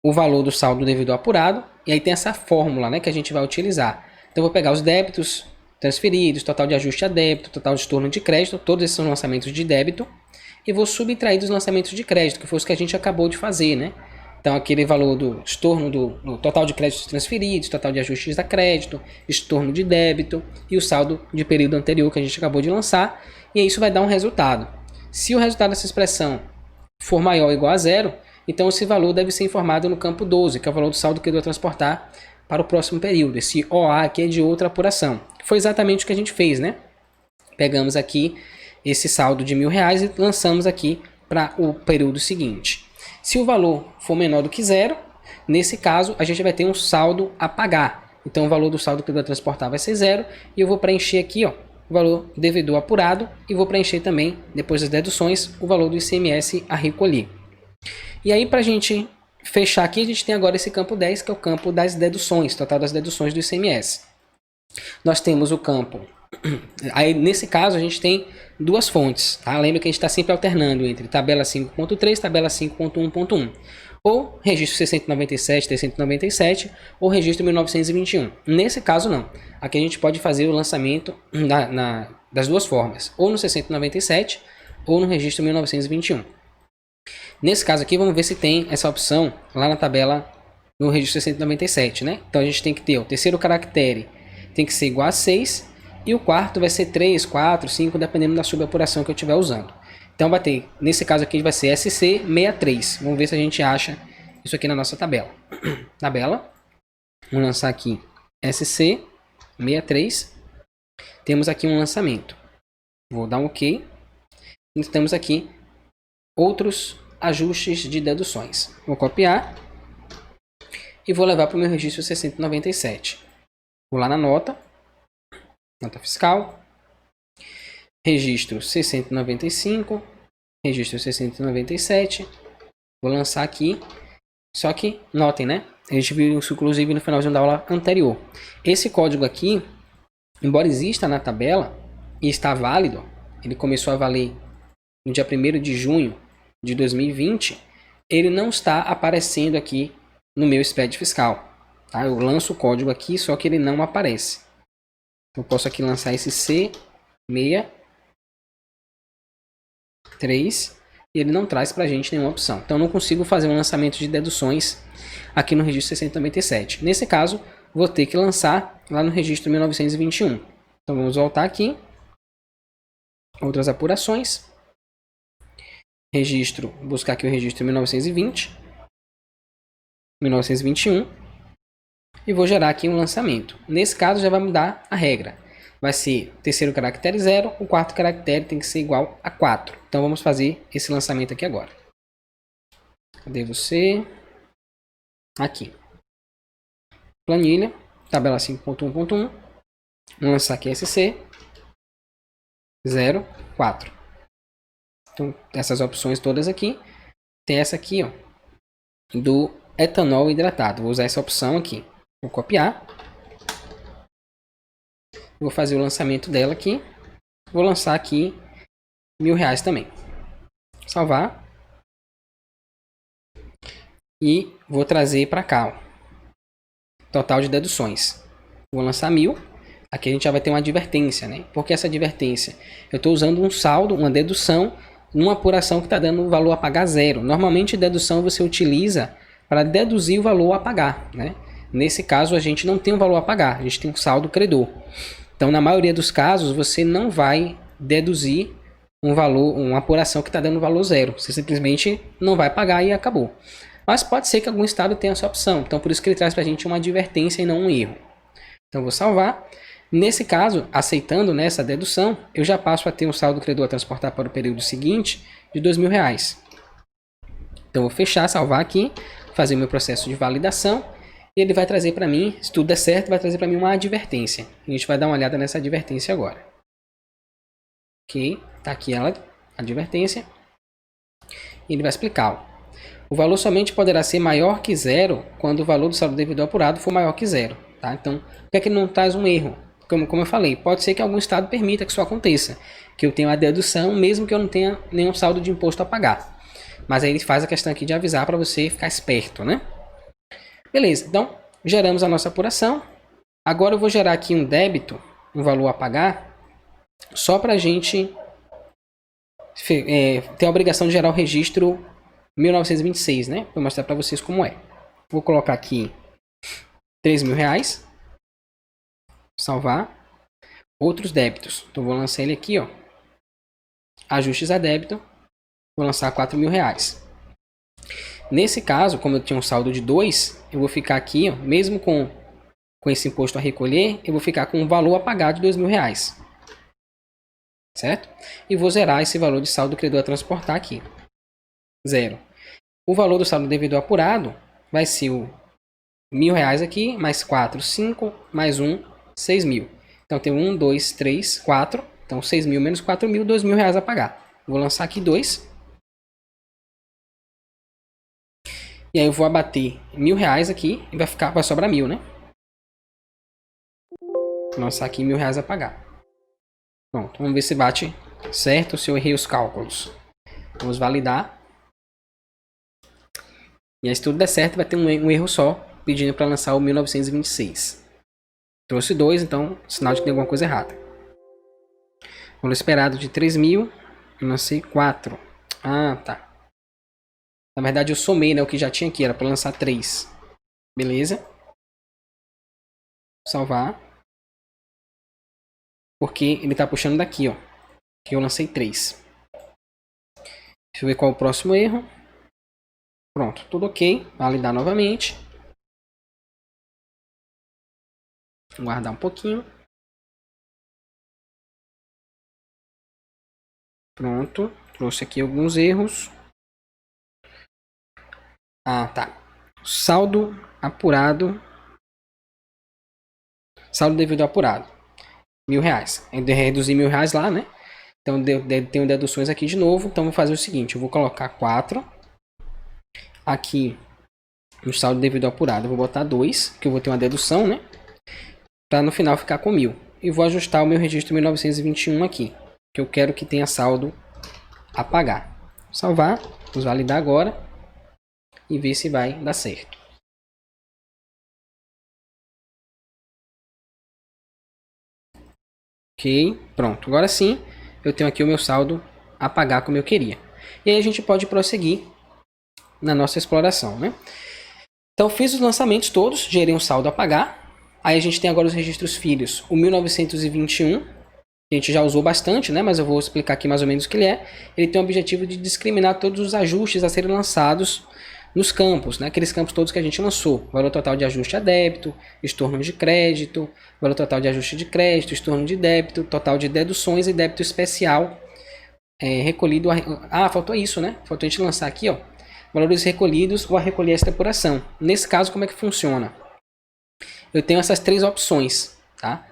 Speaker 1: o valor do saldo devedor apurado. E aí tem essa fórmula que a gente vai utilizar. Então eu vou pegar os débitos transferidos, total de ajuste a débito, total de estorno de crédito, todos esses são lançamentos de débito, e vou subtrair dos lançamentos de crédito, que foi os que a gente acabou de fazer, Então aquele valor do estorno do total de créditos transferidos, total de ajustes a crédito, estorno de débito e o saldo de período anterior que a gente acabou de lançar, e aí isso vai dar um resultado. Se o resultado dessa expressão for maior ou igual a zero, então esse valor deve ser informado no campo 12, que é o valor do saldo que eu devo transportar para o próximo período. Esse OA aqui é de outra apuração. Foi exatamente o que a gente fez, Pegamos aqui esse saldo de R$1.000 e lançamos aqui para o período seguinte. Se o valor for menor do que zero, nesse caso a gente vai ter um saldo a pagar. Então o valor do saldo que eu devo transportar vai ser zero e eu vou preencher aqui o valor devedor apurado e vou preencher também, depois das deduções, o valor do ICMS a recolher. E aí, para a gente fechar aqui, a gente tem agora esse campo 10, que é o campo das deduções, total das deduções do ICMS. Nós temos o campo... Aí, nesse caso, a gente tem duas fontes. Lembra que a gente está sempre alternando entre tabela 5.3 e tabela 5.1.1. ou registro 697, 397 ou registro 1921. Nesse caso não. Aqui a gente pode fazer o lançamento das duas formas, ou no 697 ou no registro 1921. Nesse caso aqui, vamos ver se tem essa opção lá na tabela no registro 697, né? Então a gente tem que ter o terceiro caractere tem que ser igual a 6 e o quarto vai ser 3, 4, 5, dependendo da subapuração que eu estiver usando. Então vai ter, nesse caso aqui vai ser SC63. Vamos ver se a gente acha isso aqui na nossa tabela. Tabela. Vamos lançar aqui SC63. Temos aqui um lançamento. Vou dar um OK. E temos aqui outros ajustes de deduções. Vou copiar e vou levar para o meu registro 697. Vou lá na nota fiscal, registro 695, registro 697. Vou lançar aqui. Só que notem, né? A gente viu isso inclusive no finalzinho da aula anterior. Esse código aqui, embora exista na tabela e está válido, ele começou a valer no dia 1º de junho de 2020, ele não está aparecendo aqui no meu SPED fiscal. Tá? Eu lanço o código aqui, só que ele não aparece. Eu posso aqui lançar esse C63 e ele não traz para a gente nenhuma opção. Então eu não consigo fazer um lançamento de deduções aqui no registro 697. Nesse caso, vou ter que lançar lá no registro 1921. Então vamos voltar aqui. Outras apurações. Registro, buscar aqui o registro 1920, 1921 e vou gerar aqui um lançamento. Nesse caso já vai mudar a regra. Vai ser o terceiro caractere 0, o quarto caractere tem que ser igual a 4. Então vamos fazer esse lançamento aqui agora. Cadê você? Aqui. Planilha, tabela 5.1.1. Vamos lançar aqui SC 04. Então, essas opções todas aqui. Tem essa aqui, ó, do etanol hidratado. Vou usar essa opção aqui. Vou copiar. Vou fazer o lançamento dela aqui. Vou lançar aqui R$1.000 também. Salvar. E vou trazer para cá, ó, total de deduções. Vou lançar 1.000. Aqui a gente já vai ter uma advertência, né? Por que essa advertência? Eu estou usando um saldo, uma dedução, numa apuração que está dando o valor a pagar 0. Normalmente, dedução você utiliza para deduzir o valor a pagar, né? Nesse caso, a gente não tem um valor a pagar, a gente tem um saldo credor. Então, na maioria dos casos, você não vai deduzir um valor, uma apuração que está dando valor 0. Você simplesmente não vai pagar e acabou. Mas pode ser que algum estado tenha essa opção. Então, por isso que ele traz para a gente uma advertência e não um erro. Então, vou salvar. Nesse caso, aceitando nessa dedução, eu já passo a ter um saldo credor a transportar para o período seguinte de R$2.000. Então, vou fechar, salvar aqui, fazer o meu processo de validação. E ele vai trazer para mim, se tudo der certo, vai trazer para mim uma advertência. A gente vai dar uma olhada nessa advertência agora. Ok, tá aqui ela, a advertência. E ele vai explicar, ó. O valor somente poderá ser maior que 0 quando o valor do saldo devedor apurado for maior que 0. Tá? Então, por que é que ele não traz um erro? Como eu falei, pode ser que algum estado permita que isso aconteça. Que eu tenha a dedução, mesmo que eu não tenha nenhum saldo de imposto a pagar. Mas aí ele faz a questão aqui de avisar para você ficar esperto, né? Beleza, então geramos a nossa apuração. Agora eu vou gerar aqui um débito, um valor a pagar, só para a gente ter a obrigação de gerar o registro 1926, né? Vou mostrar para vocês como é. Vou colocar aqui R$3.000. Salvar. Outros débitos. Então vou lançar ele aqui, ó. Ajustes a débito. Vou lançar R$4.000. Nesse caso, como eu tinha um saldo de 2, eu vou ficar aqui, ó, mesmo com esse imposto a recolher, eu vou ficar com um valor a pagar de R$2.000. Certo? E vou zerar esse valor de saldo credor a transportar aqui. 0. O valor do saldo devedor apurado vai ser o R$1.000 aqui, mais 4, 5, mais 1, 6.000. Então tem 1, 2, 3, 4. Então 6.000 menos 4.000, R$2.000 a pagar. Vou lançar aqui 2. E aí eu vou abater R$1.000 aqui e vai sobrar 1.000, né? Vou lançar aqui R$1.000 a pagar. Pronto, vamos ver se bate certo, se eu errei os cálculos. Vamos validar. E aí, se tudo der certo, vai ter um erro só, pedindo para lançar o 1926. Trouxe 2, então, sinal de que tem alguma coisa errada. Valor esperado de 3.000, eu lancei 4. Ah, tá. Na verdade, eu somei, né, o que já tinha aqui, era para lançar 3. Beleza. Salvar. Porque ele tá puxando daqui, ó. Que eu lancei 3. Deixa eu ver qual é o próximo erro. Pronto, tudo ok. Validar novamente. Vou guardar um pouquinho. Pronto. Trouxe aqui alguns erros. Ah, tá. Saldo apurado. Saldo devido apurado. R$1.000. Eu reduzi R$1.000 lá, né? Então tenho deduções aqui de novo. Então vou fazer o seguinte. Eu vou colocar 4. Aqui no saldo devido apurado eu vou botar 2. Que eu vou ter uma dedução, né? Para no final ficar com 1.000. E vou ajustar o meu registro 1921 aqui. Que eu quero que tenha saldo a pagar. Salvar. Vamos validar agora. E ver se vai dar certo. Ok, pronto. Agora sim, eu tenho aqui o meu saldo a pagar como eu queria. E aí a gente pode prosseguir na nossa exploração, né? Então fiz os lançamentos todos, gerei um saldo a pagar. Aí a gente tem agora os registros filhos. O 1921, que a gente já usou bastante, né? Mas eu vou explicar aqui mais ou menos o que ele é. Ele tem o objetivo de discriminar todos os ajustes a serem lançados nos campos, né? Aqueles campos todos que a gente lançou. Valor total de ajuste a débito, estorno de crédito, valor total de ajuste de crédito, estorno de débito, total de deduções e débito especial recolhido. Faltou isso, né? Faltou a gente lançar aqui, ó. Valores recolhidos ou a recolher esta apuração. Nesse caso, como é que funciona? Eu tenho essas 3 opções, tá?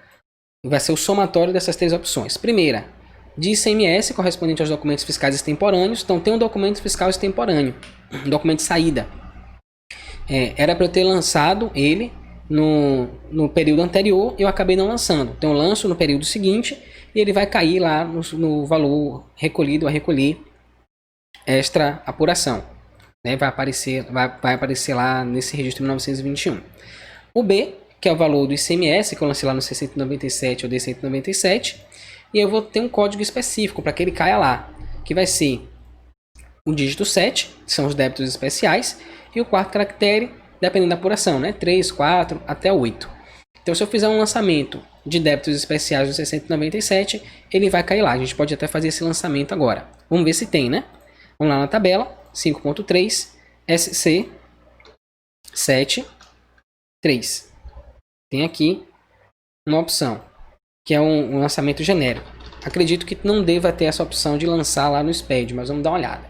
Speaker 1: Vai ser o somatório dessas 3 opções. Primeira, de ICMS, correspondente aos documentos fiscais extemporâneos. Então, tem um documento fiscal extemporâneo, um documento de saída. Era para eu ter lançado ele no período anterior, eu acabei não lançando. Então, eu lanço no período seguinte e ele vai cair lá no valor recolhido a recolher extra apuração. Né? Vai aparecer lá nesse registro 1921. O B, que é o valor do ICMS, que eu lancei lá no C197 ou D197. E eu vou ter um código específico para que ele caia lá, que vai ser o dígito 7, que são os débitos especiais, e o quarto caractere, dependendo da apuração, né? 3, 4, até 8. Então, se eu fizer um lançamento de débitos especiais no 697, ele vai cair lá. A gente pode até fazer esse lançamento agora. Vamos ver se tem, né? Vamos lá na tabela, 5.3, SC 7, 3. Tem aqui uma opção, que é um lançamento genérico. Acredito que não deva ter essa opção de lançar lá no SPED, mas vamos dar uma olhada.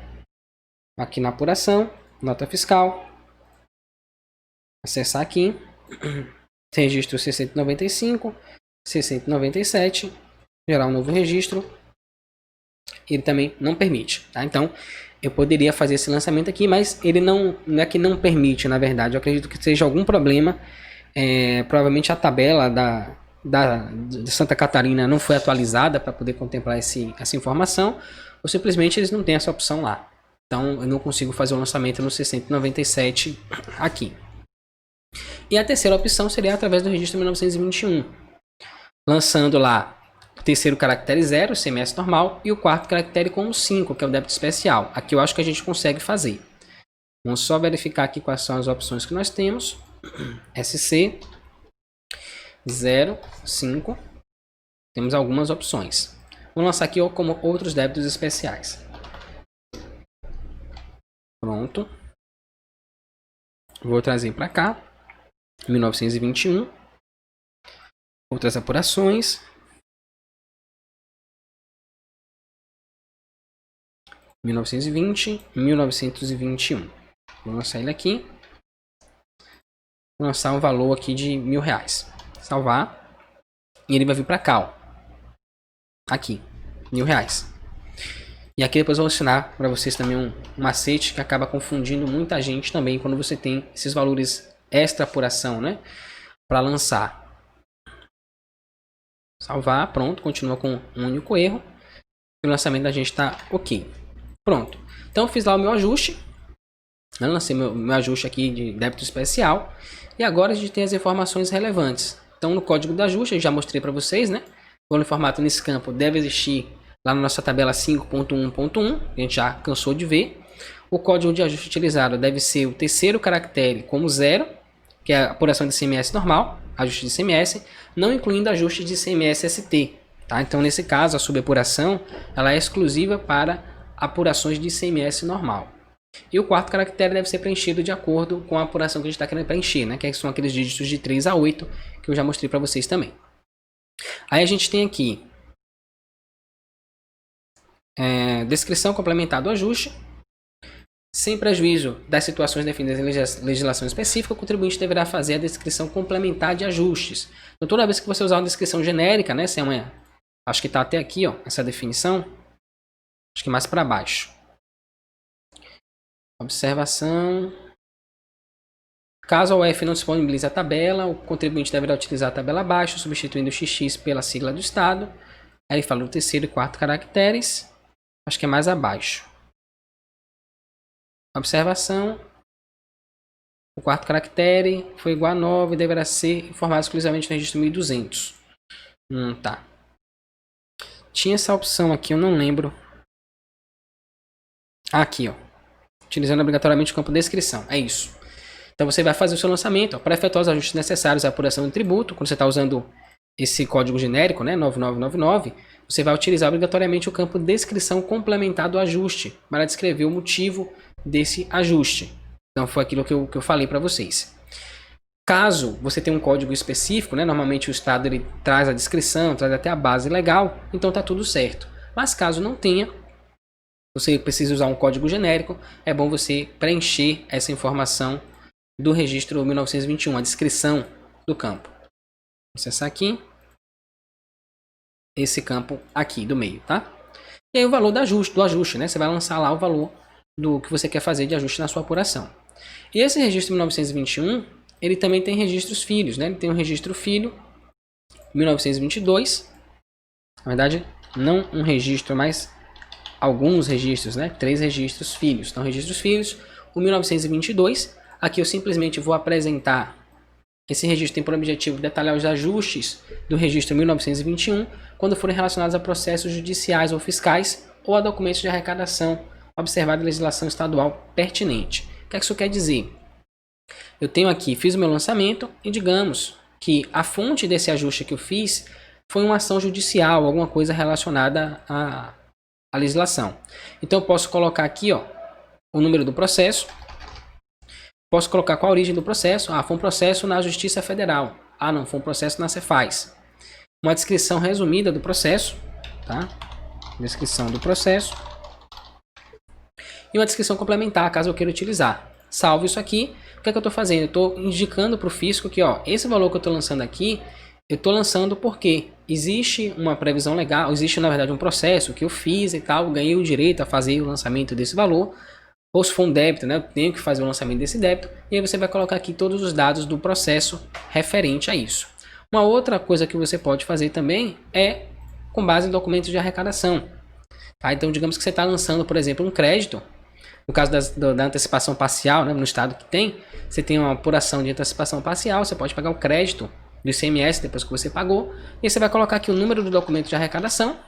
Speaker 1: Aqui na apuração, nota fiscal. Acessar aqui. Registro 695, 697. Gerar um novo registro. Ele também não permite. Tá? Então, eu poderia fazer esse lançamento aqui, mas ele não é que não permite, na verdade. Eu acredito que seja algum problema. Provavelmente a tabela de Santa Catarina não foi atualizada para poder contemplar essa informação. Ou simplesmente eles não têm essa opção lá. Então, eu não consigo fazer o lançamento no 697 aqui. E a terceira opção seria através do registro 1921. Lançando lá o terceiro caractere 0, CMS normal, e o quarto caractere como 5, que é o débito especial. Aqui eu acho que a gente consegue fazer. Vamos só verificar aqui quais são as opções que nós temos. SC 0, 5. Temos algumas opções. Vou lançar aqui como outros débitos especiais. Pronto. Vou trazer para cá. 1921. Outras apurações. 1920. 1921. Vou lançar ele aqui. Vou lançar um valor aqui de R$1.000. Salvar. E ele vai vir para cá, ó. Aqui. R$1.000. E aqui depois eu vou ensinar para vocês também um macete que acaba confundindo muita gente também quando você tem esses valores extra apuração, né? Para lançar. Salvar, pronto, continua com um único erro. E o lançamento da gente está ok. Pronto. Então eu fiz lá o meu ajuste. Eu lancei meu ajuste aqui de débito especial. E agora a gente tem as informações relevantes. Então, no código de ajuste, eu já mostrei para vocês, né? O valor em formato nesse campo deve existir lá na nossa tabela 5.1.1, a gente já cansou de ver. O código de ajuste utilizado deve ser o terceiro caractere como 0, que é a apuração de ICMS normal, ajuste de ICMS, não incluindo ajuste de ICMS-ST. Tá? Então, nesse caso, a subapuração ela é exclusiva para apurações de ICMS normal. E o quarto caractere deve ser preenchido de acordo com a apuração que a gente está querendo preencher, né? Que são aqueles dígitos de 3 a 8 que eu já mostrei para vocês também. Aí a gente tem aqui descrição complementar do ajuste. Sem prejuízo das situações definidas em legislação específica, o contribuinte deverá fazer a descrição complementar de ajustes. Então, toda vez que você usar uma descrição genérica, né? Acho que está até aqui, ó, essa definição. Acho que mais para baixo. Observação. Caso a UF não disponibilize a tabela, o contribuinte deverá utilizar a tabela abaixo, substituindo o XX pela sigla do Estado. Aí ele fala do terceiro e quarto caracteres. Acho que é mais abaixo. Observação. O quarto caractere foi igual a 9 e deverá ser informado exclusivamente no registro 1200. Tá. Tinha essa opção aqui, eu não lembro. Aqui, ó. Utilizando obrigatoriamente o campo descrição. É isso. Então você vai fazer o seu lançamento. Para efetuar os ajustes necessários à apuração do tributo, quando você está usando esse código genérico, né, 9999, você vai utilizar obrigatoriamente o campo descrição complementar do ajuste para descrever o motivo desse ajuste. Então foi aquilo que eu falei para vocês. Caso você tenha um código específico, né, normalmente o Estado ele traz a descrição, traz até a base legal, então está tudo certo. Mas caso não tenha, você precisa usar um código genérico, é bom você preencher essa informação do registro 1921, a descrição do campo. Vou acessar aqui. Esse campo aqui do meio, tá? E aí o valor do ajuste, né? Você vai lançar lá o valor do que você quer fazer de ajuste na sua apuração. E esse registro 1921, ele também tem registros filhos, né? Ele tem um registro filho 1922. Na verdade, não um registro, mas alguns registros, né? 3 registros filhos. Então, registros filhos, o 1922. Aqui eu simplesmente vou apresentar. Esse registro tem por objetivo detalhar os ajustes do registro 1921 quando forem relacionados a processos judiciais ou fiscais ou a documentos de arrecadação, observada a legislação estadual pertinente. O que é que isso quer dizer? Eu tenho aqui, fiz o meu lançamento e digamos que a fonte desse ajuste que eu fiz foi uma ação judicial, alguma coisa relacionada à legislação. Então eu posso colocar aqui, ó, o número do processo. Posso colocar qual a origem do processo. Foi um processo na Justiça Federal. Não, foi um processo na Cefaz. Uma descrição resumida do processo, tá? Descrição do processo. E uma descrição complementar, caso eu queira utilizar. Salvo isso aqui. O que é que eu estou fazendo? Eu estou indicando para o fisco que, ó, esse valor que eu estou lançando aqui, eu estou lançando porque existe uma previsão legal, existe na verdade um processo que eu fiz e tal, ganhei o direito a fazer o lançamento desse valor. Ou se for um débito, né, eu tenho que fazer o lançamento desse débito. E aí você vai colocar aqui todos os dados do processo referente a isso. Uma outra coisa que você pode fazer também é com base em documentos de arrecadação. Tá? Então, digamos que você está lançando, por exemplo, um crédito. No caso da antecipação parcial, né, no estado que tem, você tem uma apuração de antecipação parcial, você pode pagar o crédito do ICMS depois que você pagou. E você vai colocar aqui o número do documento de arrecadação,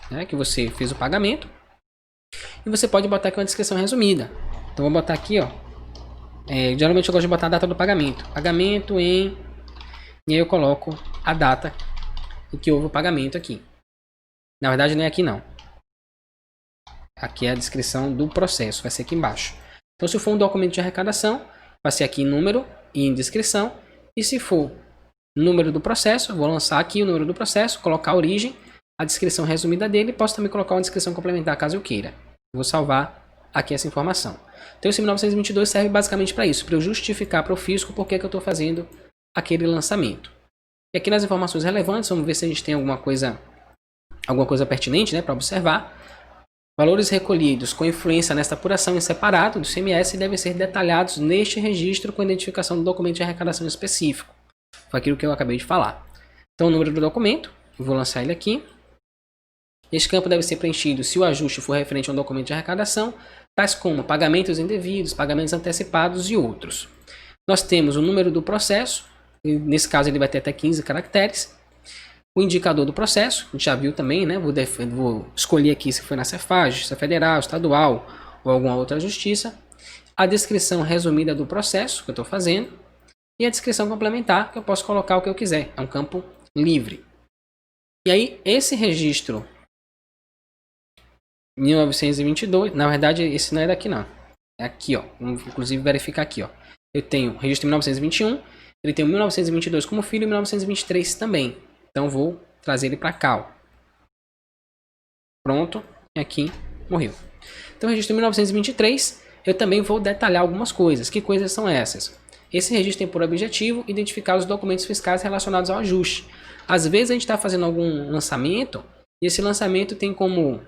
Speaker 1: né, que você fez o pagamento. E você pode botar aqui uma descrição resumida. Então vou botar aqui, ó. Geralmente eu gosto de botar a data do pagamento. Pagamento em... E aí eu coloco a data em que houve o pagamento aqui. Na verdade não é aqui não. Aqui é a descrição do processo. Vai ser aqui embaixo. Então se for um documento de arrecadação, vai ser aqui em número e em descrição. E se for número do processo, eu vou lançar aqui o número do processo, colocar a origem, a descrição resumida dele. Posso também colocar uma descrição complementar caso eu queira. Vou salvar aqui essa informação. Então esse 1922 serve basicamente para isso, para eu justificar para o fisco por que eu estou fazendo aquele lançamento. E aqui nas informações relevantes, vamos ver se a gente tem alguma coisa pertinente, né, para observar. Valores recolhidos com influência nesta apuração em separado do ICMS devem ser detalhados neste registro com identificação do documento de arrecadação específico. Foi aquilo que eu acabei de falar. Então o número do documento, eu vou lançar ele aqui. Este campo deve ser preenchido se o ajuste for referente a um documento de arrecadação, tais como pagamentos indevidos, pagamentos antecipados e outros. Nós temos o número do processo, nesse caso ele vai ter até 15 caracteres. O indicador do processo, a gente já viu também, né? Vou escolher aqui se foi na Cefaz, se é federal, estadual ou alguma outra justiça. A descrição resumida do processo que eu estou fazendo. E a descrição complementar, que eu posso colocar o que eu quiser. É um campo livre. E aí, esse registro 1922, na verdade, esse não é daqui não. É aqui, ó. Vamos inclusive verificar aqui, ó. Eu tenho o registro 1921, ele tem o 1922 como filho e 1923 também. Então vou trazer ele para cá, ó. Pronto, e aqui morreu. Então, o registro 1923, eu também vou detalhar algumas coisas. Que coisas são essas? Esse registro tem por objetivo identificar os documentos fiscais relacionados ao ajuste. Às vezes a gente está fazendo algum lançamento e esse lançamento tem como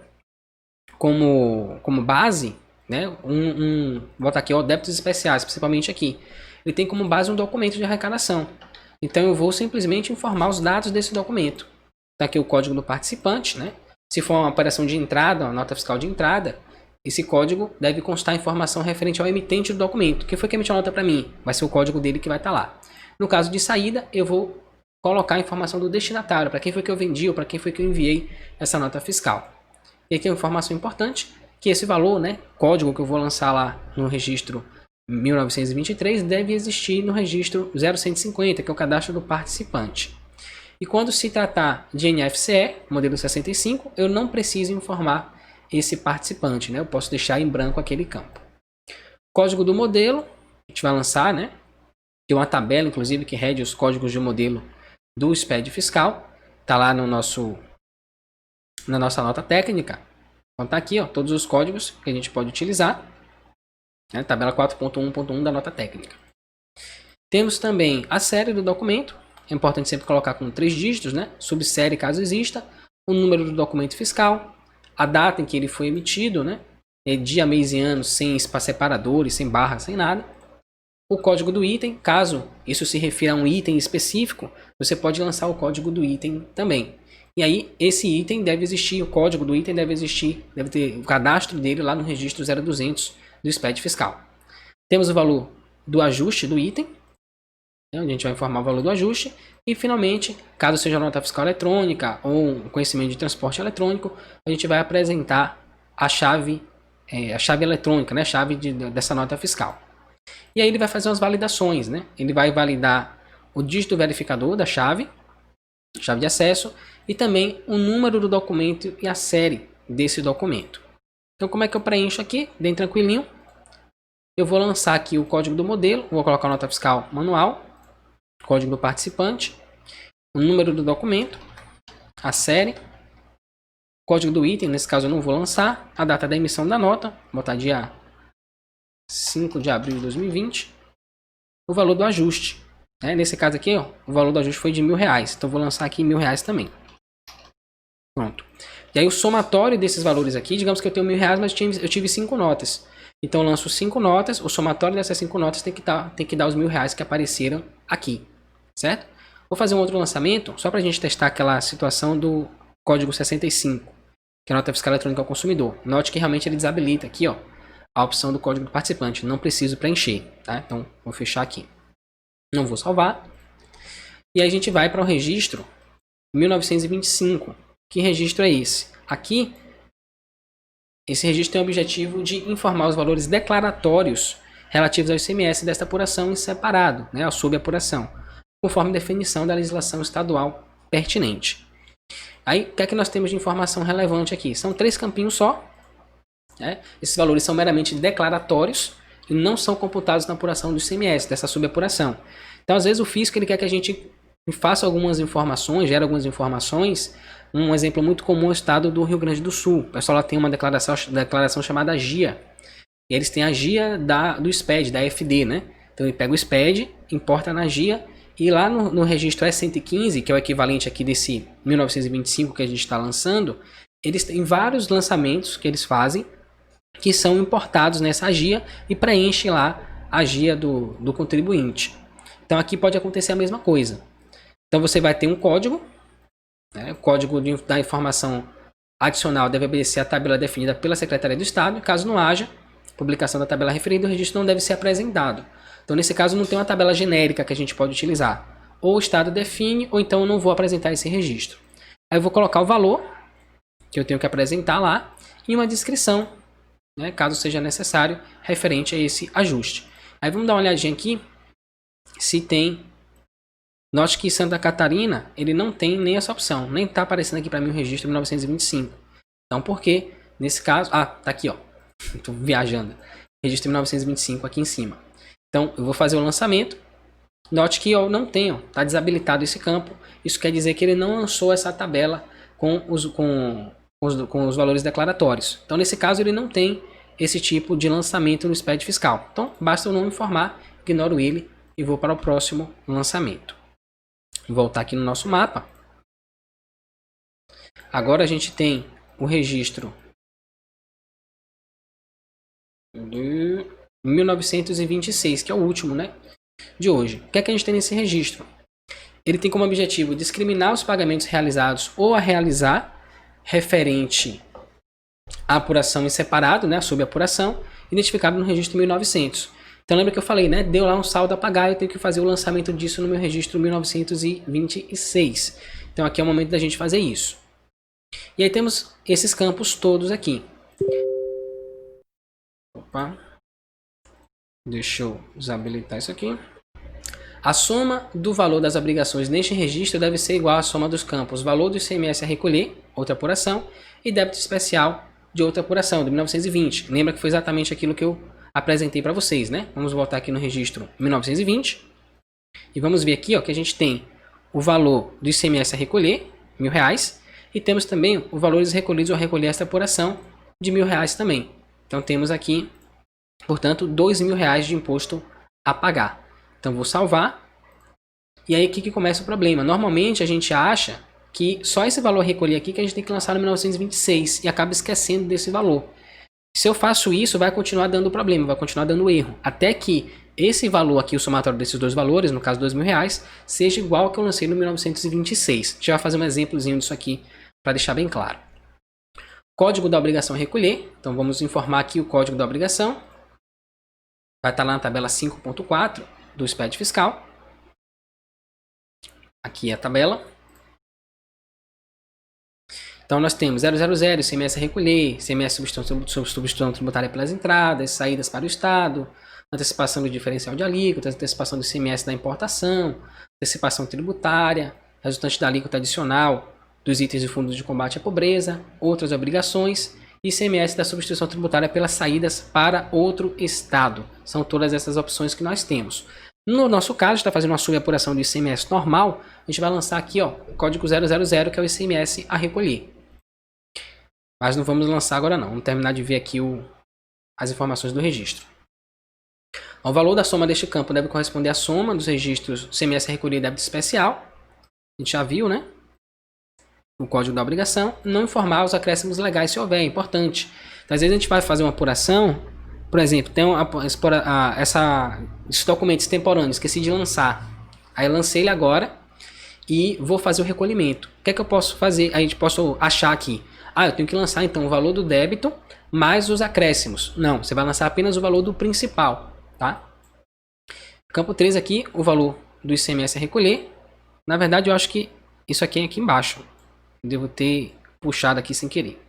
Speaker 1: base, né, vou botar aqui, ó, débitos especiais, principalmente aqui. Ele tem como base um documento de arrecadação. Então eu vou simplesmente informar os dados desse documento. Está aqui o código do participante, né? Se for uma operação de entrada, uma nota fiscal de entrada, esse código deve constar informação referente ao emitente do documento. Quem foi que emitiu a nota para mim? Vai ser o código dele que vai estar lá. No caso de saída, eu vou colocar a informação do destinatário, para quem foi que eu vendi ou para quem foi que eu enviei essa nota fiscal. E aqui é uma informação importante, que esse valor, né, código que eu vou lançar lá no registro 1923, deve existir no registro 0150, que é o cadastro do participante. E quando se tratar de NFCE, modelo 65, eu não preciso informar esse participante, né? Eu posso deixar em branco aquele campo. Código do modelo, a gente vai lançar, né? Tem uma tabela, inclusive, que rege os códigos de modelo do SPED fiscal. Está lá no na nossa nota técnica. Então tá aqui, ó, todos os códigos que a gente pode utilizar. Né? Tabela 4.1.1 da nota técnica. Temos também a série do documento. É importante sempre colocar com 3 dígitos, né? Subsérie caso exista. O número do documento fiscal. A data em que ele foi emitido, né? Dia, mês e ano, sem espaço separadores, sem barra, sem nada. O código do item, caso isso se refira a um item específico, você pode lançar o código do item também. E aí, esse item deve existir, o código do item deve existir, deve ter o cadastro dele lá no registro 0200 do SPED fiscal. Temos o valor do ajuste do item, onde a gente vai informar o valor do ajuste. E, finalmente, caso seja nota fiscal eletrônica ou um conhecimento de transporte eletrônico, a gente vai apresentar a chave eletrônica, né? A chave dessa nota fiscal. E aí ele vai fazer umas validações, né? Ele vai validar o dígito verificador da chave de acesso, e também o número do documento e a série desse documento. Então, como é que eu preencho aqui? Bem tranquilinho. Eu vou lançar aqui o código do modelo, vou colocar a nota fiscal manual, código do participante, o número do documento, a série, código do item, nesse caso eu não vou lançar, a data da emissão da nota, vou botar dia 5 de abril de 2020, o valor do ajuste. Nesse caso aqui, ó, o valor do ajuste foi de R$1.000, então eu vou lançar aqui R$1.000 também. Pronto. E aí o somatório desses valores aqui, digamos que eu tenho R$1.000, mas eu tive 5 notas. Então eu lanço 5 notas, o somatório dessas 5 notas tem que dar os R$1.000 que apareceram aqui, certo? Vou fazer um outro lançamento, só para a gente testar aquela situação do código 65, que é a nota fiscal eletrônica ao consumidor. Note que realmente ele desabilita aqui, ó, a opção do código do participante, não preciso preencher, tá? Então vou fechar aqui. Não vou salvar. E aí a gente vai para o registro 1925. Que registro é esse? Aqui, esse registro tem o objetivo de informar os valores declaratórios relativos ao ICMS desta apuração em separado, né, a subapuração, conforme definição da legislação estadual pertinente. Aí, o que é que nós temos de informação relevante aqui? São 3 campinhos só. Né? Esses valores são meramente declaratórios e não são computados na apuração do ICMS, dessa subapuração. Então, às vezes, o fisco ele quer que a gente faça algumas informações, gere algumas informações. Um exemplo muito comum é o estado do Rio Grande do Sul. O pessoal lá tem uma declaração chamada GIA. E eles têm a GIA do SPED, da FD, né? Então ele pega o SPED, importa na GIA, e lá no registro E115, que é o equivalente aqui desse 1925 que a gente está lançando, eles têm vários lançamentos que eles fazem, que são importados nessa GIA e preenche lá a GIA do contribuinte. Então aqui pode acontecer a mesma coisa. Então você vai ter um código, né? O código da informação adicional deve obedecer à tabela definida pela Secretaria do Estado. Caso não haja, publicação da tabela referida, o registro não deve ser apresentado. Então, nesse caso, não tem uma tabela genérica que a gente pode utilizar. Ou o Estado define, ou então eu não vou apresentar esse registro. Aí eu vou colocar o valor que eu tenho que apresentar lá e uma descrição, né, caso seja necessário, referente a esse ajuste. Aí vamos dar uma olhadinha aqui se tem. Note que Santa Catarina, ele não tem nem essa opção, nem está aparecendo aqui para mim o registro 1925. Então, por quê? Nesse caso, tá aqui, ó. Estou viajando. Registro 1925 aqui em cima. Então, eu vou fazer o lançamento. Note que eu não tenho, está desabilitado esse campo. Isso quer dizer que ele não lançou essa tabela com os valores declaratórios. Então, nesse caso, ele não tem esse tipo de lançamento no SPED fiscal. Então, basta eu não informar, ignoro ele e vou para o próximo lançamento. Vou voltar aqui no nosso mapa. Agora a gente tem o registro de 1926, que é o último, né, de hoje. O que é que a gente tem nesse registro? Ele tem como objetivo discriminar os pagamentos realizados ou a realizar referente à apuração em separado, né, a subapuração, identificado no registro 1900. Então lembra que eu falei, né, deu lá um saldo a pagar, eu tenho que fazer o lançamento disso no meu registro 1926. Então aqui é o momento da gente fazer isso. E aí temos esses campos todos aqui. Opa. Deixa eu desabilitar isso aqui. A soma do valor das obrigações neste registro deve ser igual à soma dos campos valor do ICMS a recolher, outra apuração, e débito especial de outra apuração, de 1920. Lembra que foi exatamente aquilo que eu apresentei para vocês, né? Vamos voltar aqui no registro 1920 e vamos ver aqui, ó, que a gente tem o valor do ICMS a recolher, R$1.000, e temos também os valores recolhidos ao recolher esta apuração de R$1.000 também. Então temos aqui, portanto, R$2.000 de imposto a pagar. Então vou salvar. E aí aqui que começa o problema. Normalmente a gente acha que só esse valor recolher aqui que a gente tem que lançar no 1926 e acaba esquecendo desse valor. Se eu faço isso, vai continuar dando problema, vai continuar dando erro. Até que esse valor aqui, o somatório desses dois valores, no caso R$2.000, seja igual ao que eu lancei no 1926. A gente vai fazer um exemplozinho disso aqui para deixar bem claro. Código da obrigação a recolher. Então vamos informar aqui o código da obrigação. Vai estar lá na tabela 5.4 do SPED fiscal. Aqui é a tabela. Então nós temos 000, ICMS a recolher, ICMS substituição tributária pelas entradas, saídas para o Estado, antecipação do diferencial de alíquotas, antecipação do ICMS da importação, antecipação tributária, resultante da alíquota adicional dos itens de fundos de combate à pobreza, outras obrigações, e ICMS da substituição tributária pelas saídas para outro Estado. São todas essas opções que nós temos. No nosso caso, está fazendo uma subapuração de ICMS normal, a gente vai lançar aqui, ó, o código 000, que é o ICMS a recolher. Mas não vamos lançar agora não. Vamos terminar de ver aqui as informações do registro. O valor da soma deste campo deve corresponder à soma dos registros ICMS a recolher e débito especial. A gente já viu, né? O código da obrigação. Não informar os acréscimos legais se houver, é importante. Então, às vezes a gente vai fazer uma apuração, por exemplo, tem esses documentos extemporâneos, esqueci de lançar. Aí eu lancei ele agora e vou fazer o recolhimento. O que é que eu posso fazer? Aí a gente posso achar aqui. Eu tenho que lançar então o valor do débito mais os acréscimos. Não, você vai lançar apenas o valor do principal, tá? Campo 3 aqui, o valor do ICMS a recolher. Na verdade, eu acho que isso aqui é aqui embaixo. Devo ter puxado aqui sem querer.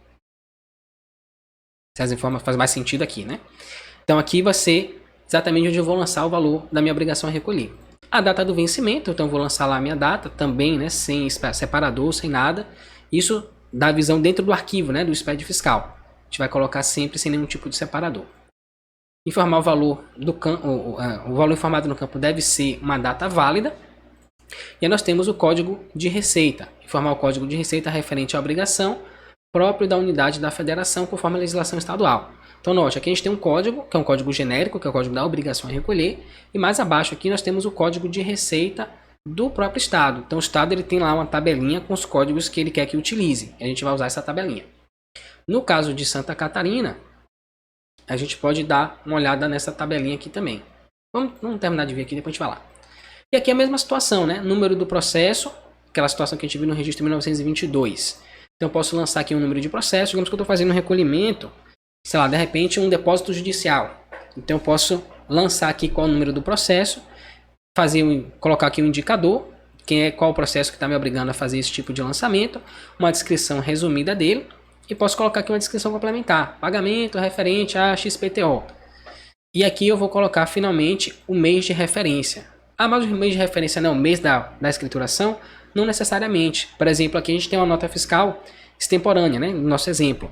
Speaker 1: Essas informações faz mais sentido aqui, né? Então aqui vai ser exatamente onde eu vou lançar o valor da minha obrigação a recolher. A data do vencimento, então eu vou lançar lá a minha data também, né? Sem separador, sem nada. Isso dá visão dentro do arquivo, né? Do SPED fiscal. A gente vai colocar sempre sem nenhum tipo de separador. Informar o valor do campo, o valor informado no campo deve ser uma data válida. E aí nós temos o código de receita. Informar o código de receita referente à obrigação próprio da unidade da federação conforme a legislação estadual. Então note, aqui a gente tem um código, que é um código genérico, que é o código da obrigação a recolher. E mais abaixo aqui nós temos o código de receita do próprio Estado. Então o Estado ele tem lá uma tabelinha com os códigos que ele quer que utilize. E a gente vai usar essa tabelinha. No caso de Santa Catarina, a gente pode dar uma olhada nessa tabelinha aqui também. Vamos terminar de ver aqui, depois a gente vai lá. E aqui é a mesma situação, né? Número do processo, aquela situação que a gente viu no registro 1922. Então eu posso lançar aqui um número de processo. Digamos que eu estou fazendo um recolhimento sei lá, de repente um depósito judicial. Então eu posso lançar aqui qual é o número do processo, colocar aqui um indicador, qual o processo que está me obrigando a fazer esse tipo de lançamento, uma descrição resumida dele, e posso colocar aqui uma descrição complementar, pagamento referente a XPTO. E aqui eu vou colocar finalmente o mês de referência. Ah, mas o mês de referência não, o mês da escrituração? Não necessariamente. Por exemplo, aqui a gente tem uma nota fiscal extemporânea, né, no nosso exemplo.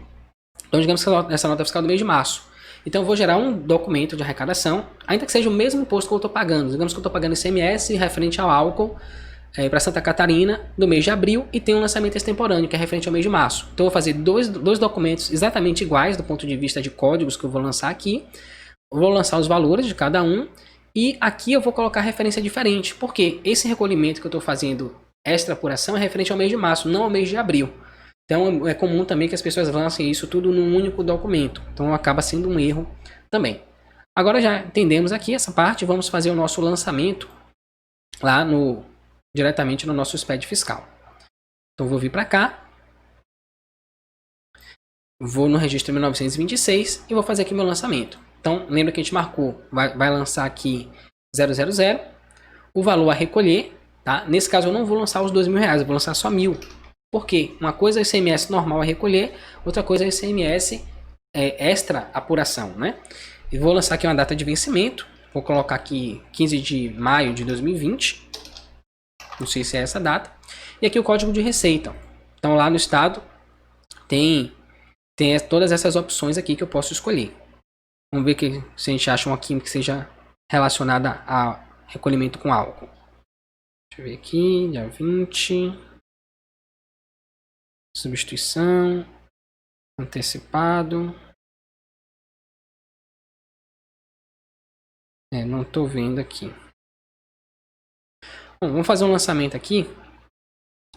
Speaker 1: Então, digamos que essa nota fiscal do mês de março. Então, eu vou gerar um documento de arrecadação, ainda que seja o mesmo imposto que eu estou pagando. Digamos que eu estou pagando ICMS referente ao álcool para Santa Catarina do mês de abril e tem um lançamento extemporâneo, que é referente ao mês de março. Então, eu vou fazer dois documentos exatamente iguais do ponto de vista de códigos que eu vou lançar aqui. Eu vou lançar os valores de cada um e aqui eu vou colocar referência diferente, porque esse recolhimento que eu estou fazendo extra apuração é referente ao mês de março, não ao mês de abril. Então é comum também que as pessoas lancem isso tudo num único documento. Então acaba sendo um erro também. Agora já entendemos aqui essa parte, vamos fazer o nosso lançamento lá diretamente no nosso SPED fiscal. Então vou vir para cá. Vou no registro 1926 e vou fazer aqui meu lançamento. Então lembra que a gente marcou, vai lançar aqui 000, o valor a recolher, tá? Nesse caso eu não vou lançar os R$2.000, eu vou lançar só 1.000. Por quê? Uma coisa é o ICMS normal a recolher, outra coisa é o ICMS extra apuração, né? Eu vou lançar aqui uma data de vencimento, vou colocar aqui 15 de maio de 2020, não sei se é essa data, e aqui o código de receita. Então lá no estado tem todas essas opções aqui que eu posso escolher. Vamos ver se a gente acha uma química que seja relacionada a recolhimento com álcool. Deixa eu ver aqui, dia 20... Substituição, antecipado. Não estou vendo aqui. Bom, vamos fazer um lançamento aqui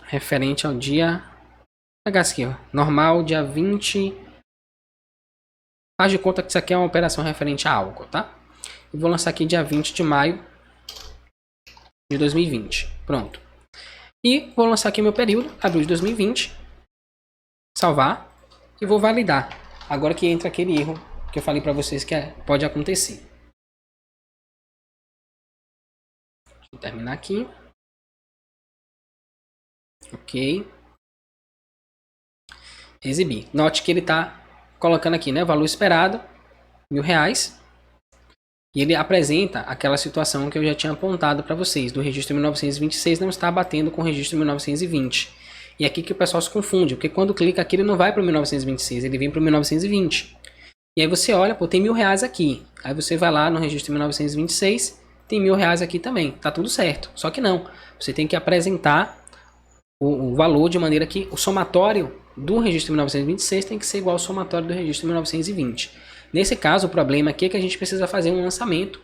Speaker 1: referente ao dia. Vou pegar aqui, ó, normal, dia 20. Faz de conta que isso aqui é uma operação referente a álcool, tá? E vou lançar aqui dia 20 de maio de 2020. Pronto. E vou lançar aqui meu período, abril de 2020. Salvar e vou validar. Agora que entra aquele erro que eu falei para vocês que pode acontecer. Vou terminar aqui. Ok. Exibir. Note que ele está colocando aqui, né? Valor esperado, R$1.000. E ele apresenta aquela situação que eu já tinha apontado para vocês. Do registro 1926 não está batendo com o registro 1920. E aqui que o pessoal se confunde, porque quando clica aqui ele não vai para o 1926, ele vem para o 1920. E aí você olha, pô, tem R$1.000 aqui. Aí você vai lá no registro 1926, tem R$1.000 aqui também, tá tudo certo. Só que não, você tem que apresentar o valor de maneira que o somatório do registro 1926 tem que ser igual ao somatório do registro 1920. Nesse caso, o problema aqui é que a gente precisa fazer um lançamento,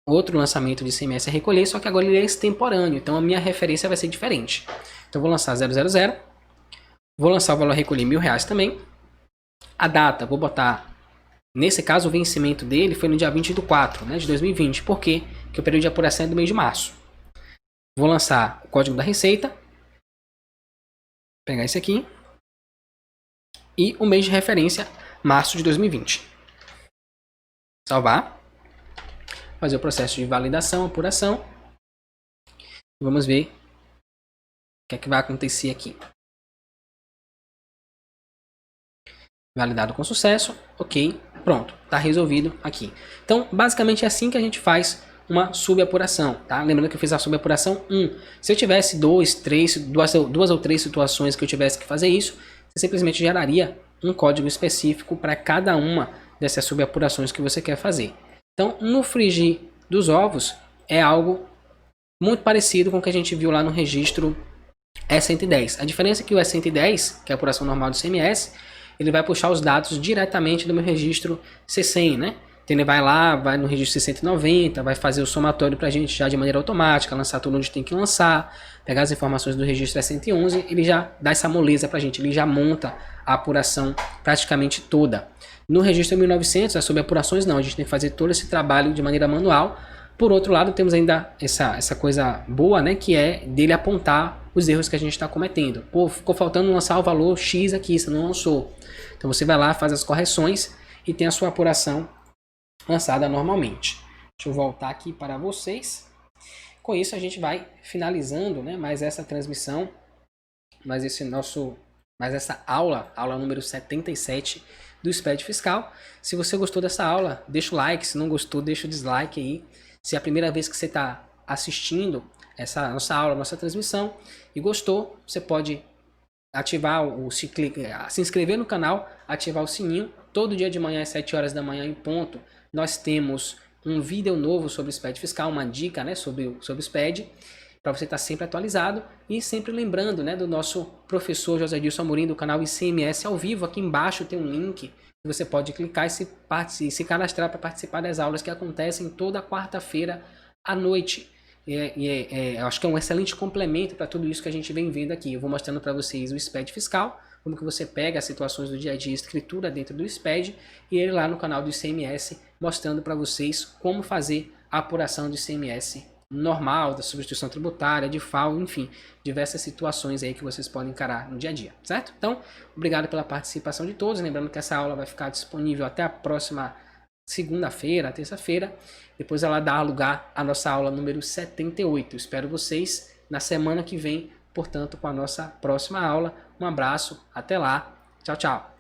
Speaker 1: outro lançamento de ICMS a recolher, só que agora ele é extemporâneo, então a minha referência vai ser diferente. Então vou lançar 000, vou lançar o valor a recolher R$1.000 também. A data, vou botar, nesse caso o vencimento dele foi no dia 20/4, né, de 2020. Por quê? Porque o período de apuração é do mês de março. Vou lançar o código da receita. Vou pegar esse aqui. E o mês de referência, março de 2020. Salvar. Fazer o processo de validação, apuração. Vamos ver o que é que vai acontecer aqui. Validado com sucesso. Ok. Pronto. Está resolvido aqui. Então, basicamente é assim que a gente faz uma subapuração, tá? Lembrando que eu fiz a subapuração 1. Se eu tivesse duas ou três situações que eu tivesse que fazer isso, você simplesmente geraria um código específico para cada uma dessas subapurações que você quer fazer. Então, no frigir dos ovos é algo muito parecido com o que a gente viu lá no registro E110. A diferença é que o E110, que é a apuração normal do ICMS, ele vai puxar os dados diretamente do meu registro C100, né? Então ele vai lá, vai no registro 690, vai fazer o somatório para a gente já de maneira automática, lançar tudo onde tem que lançar, pegar as informações do registro E111, ele já dá essa moleza para a gente, ele já monta a apuração praticamente toda. No registro 1900, as subapurações não, a gente tem que fazer todo esse trabalho de maneira manual. Por outro lado, temos ainda essa coisa boa, né, que é dele apontar os erros que a gente está cometendo. Pô, ficou faltando lançar o valor X aqui, você não lançou. Então você vai lá, faz as correções. e tem a sua apuração lançada normalmente. Deixa eu voltar aqui para vocês. Com isso a gente vai finalizando, né, mais essa transmissão, mais essa aula número 77 do SPED Fiscal. Se você gostou dessa aula, deixa o like, se não gostou, deixa o dislike aí. Se é a primeira vez que você está assistindo essa nossa aula, nossa transmissão e gostou, você pode ativar se inscrever no canal, ativar o sininho. Todo dia de manhã às 7 horas da manhã em ponto, nós temos um vídeo novo sobre o SPED Fiscal, uma dica, né, sobre o SPED, para você estar sempre atualizado e sempre lembrando, né, do nosso professor José Dilson Amorim do canal ICMS ao vivo. Aqui embaixo tem um link que você pode clicar e se cadastrar para participar das aulas que acontecem toda quarta-feira à noite. Eu acho que é um excelente complemento para tudo isso que a gente vem vendo aqui. Eu vou mostrando para vocês o SPED Fiscal, como que você pega as situações do dia a dia, escritura dentro do SPED, e ele lá no canal do ICMS mostrando para vocês como fazer a apuração do ICMS normal, da substituição tributária, de FAO, enfim, diversas situações aí que vocês podem encarar no dia a dia, certo? Então, obrigado pela participação de todos, lembrando que essa aula vai ficar disponível até a próxima segunda-feira, terça-feira, depois ela dá lugar à nossa aula número 78. Espero vocês na semana que vem, portanto, com a nossa próxima aula. Um abraço, até lá, tchau, tchau.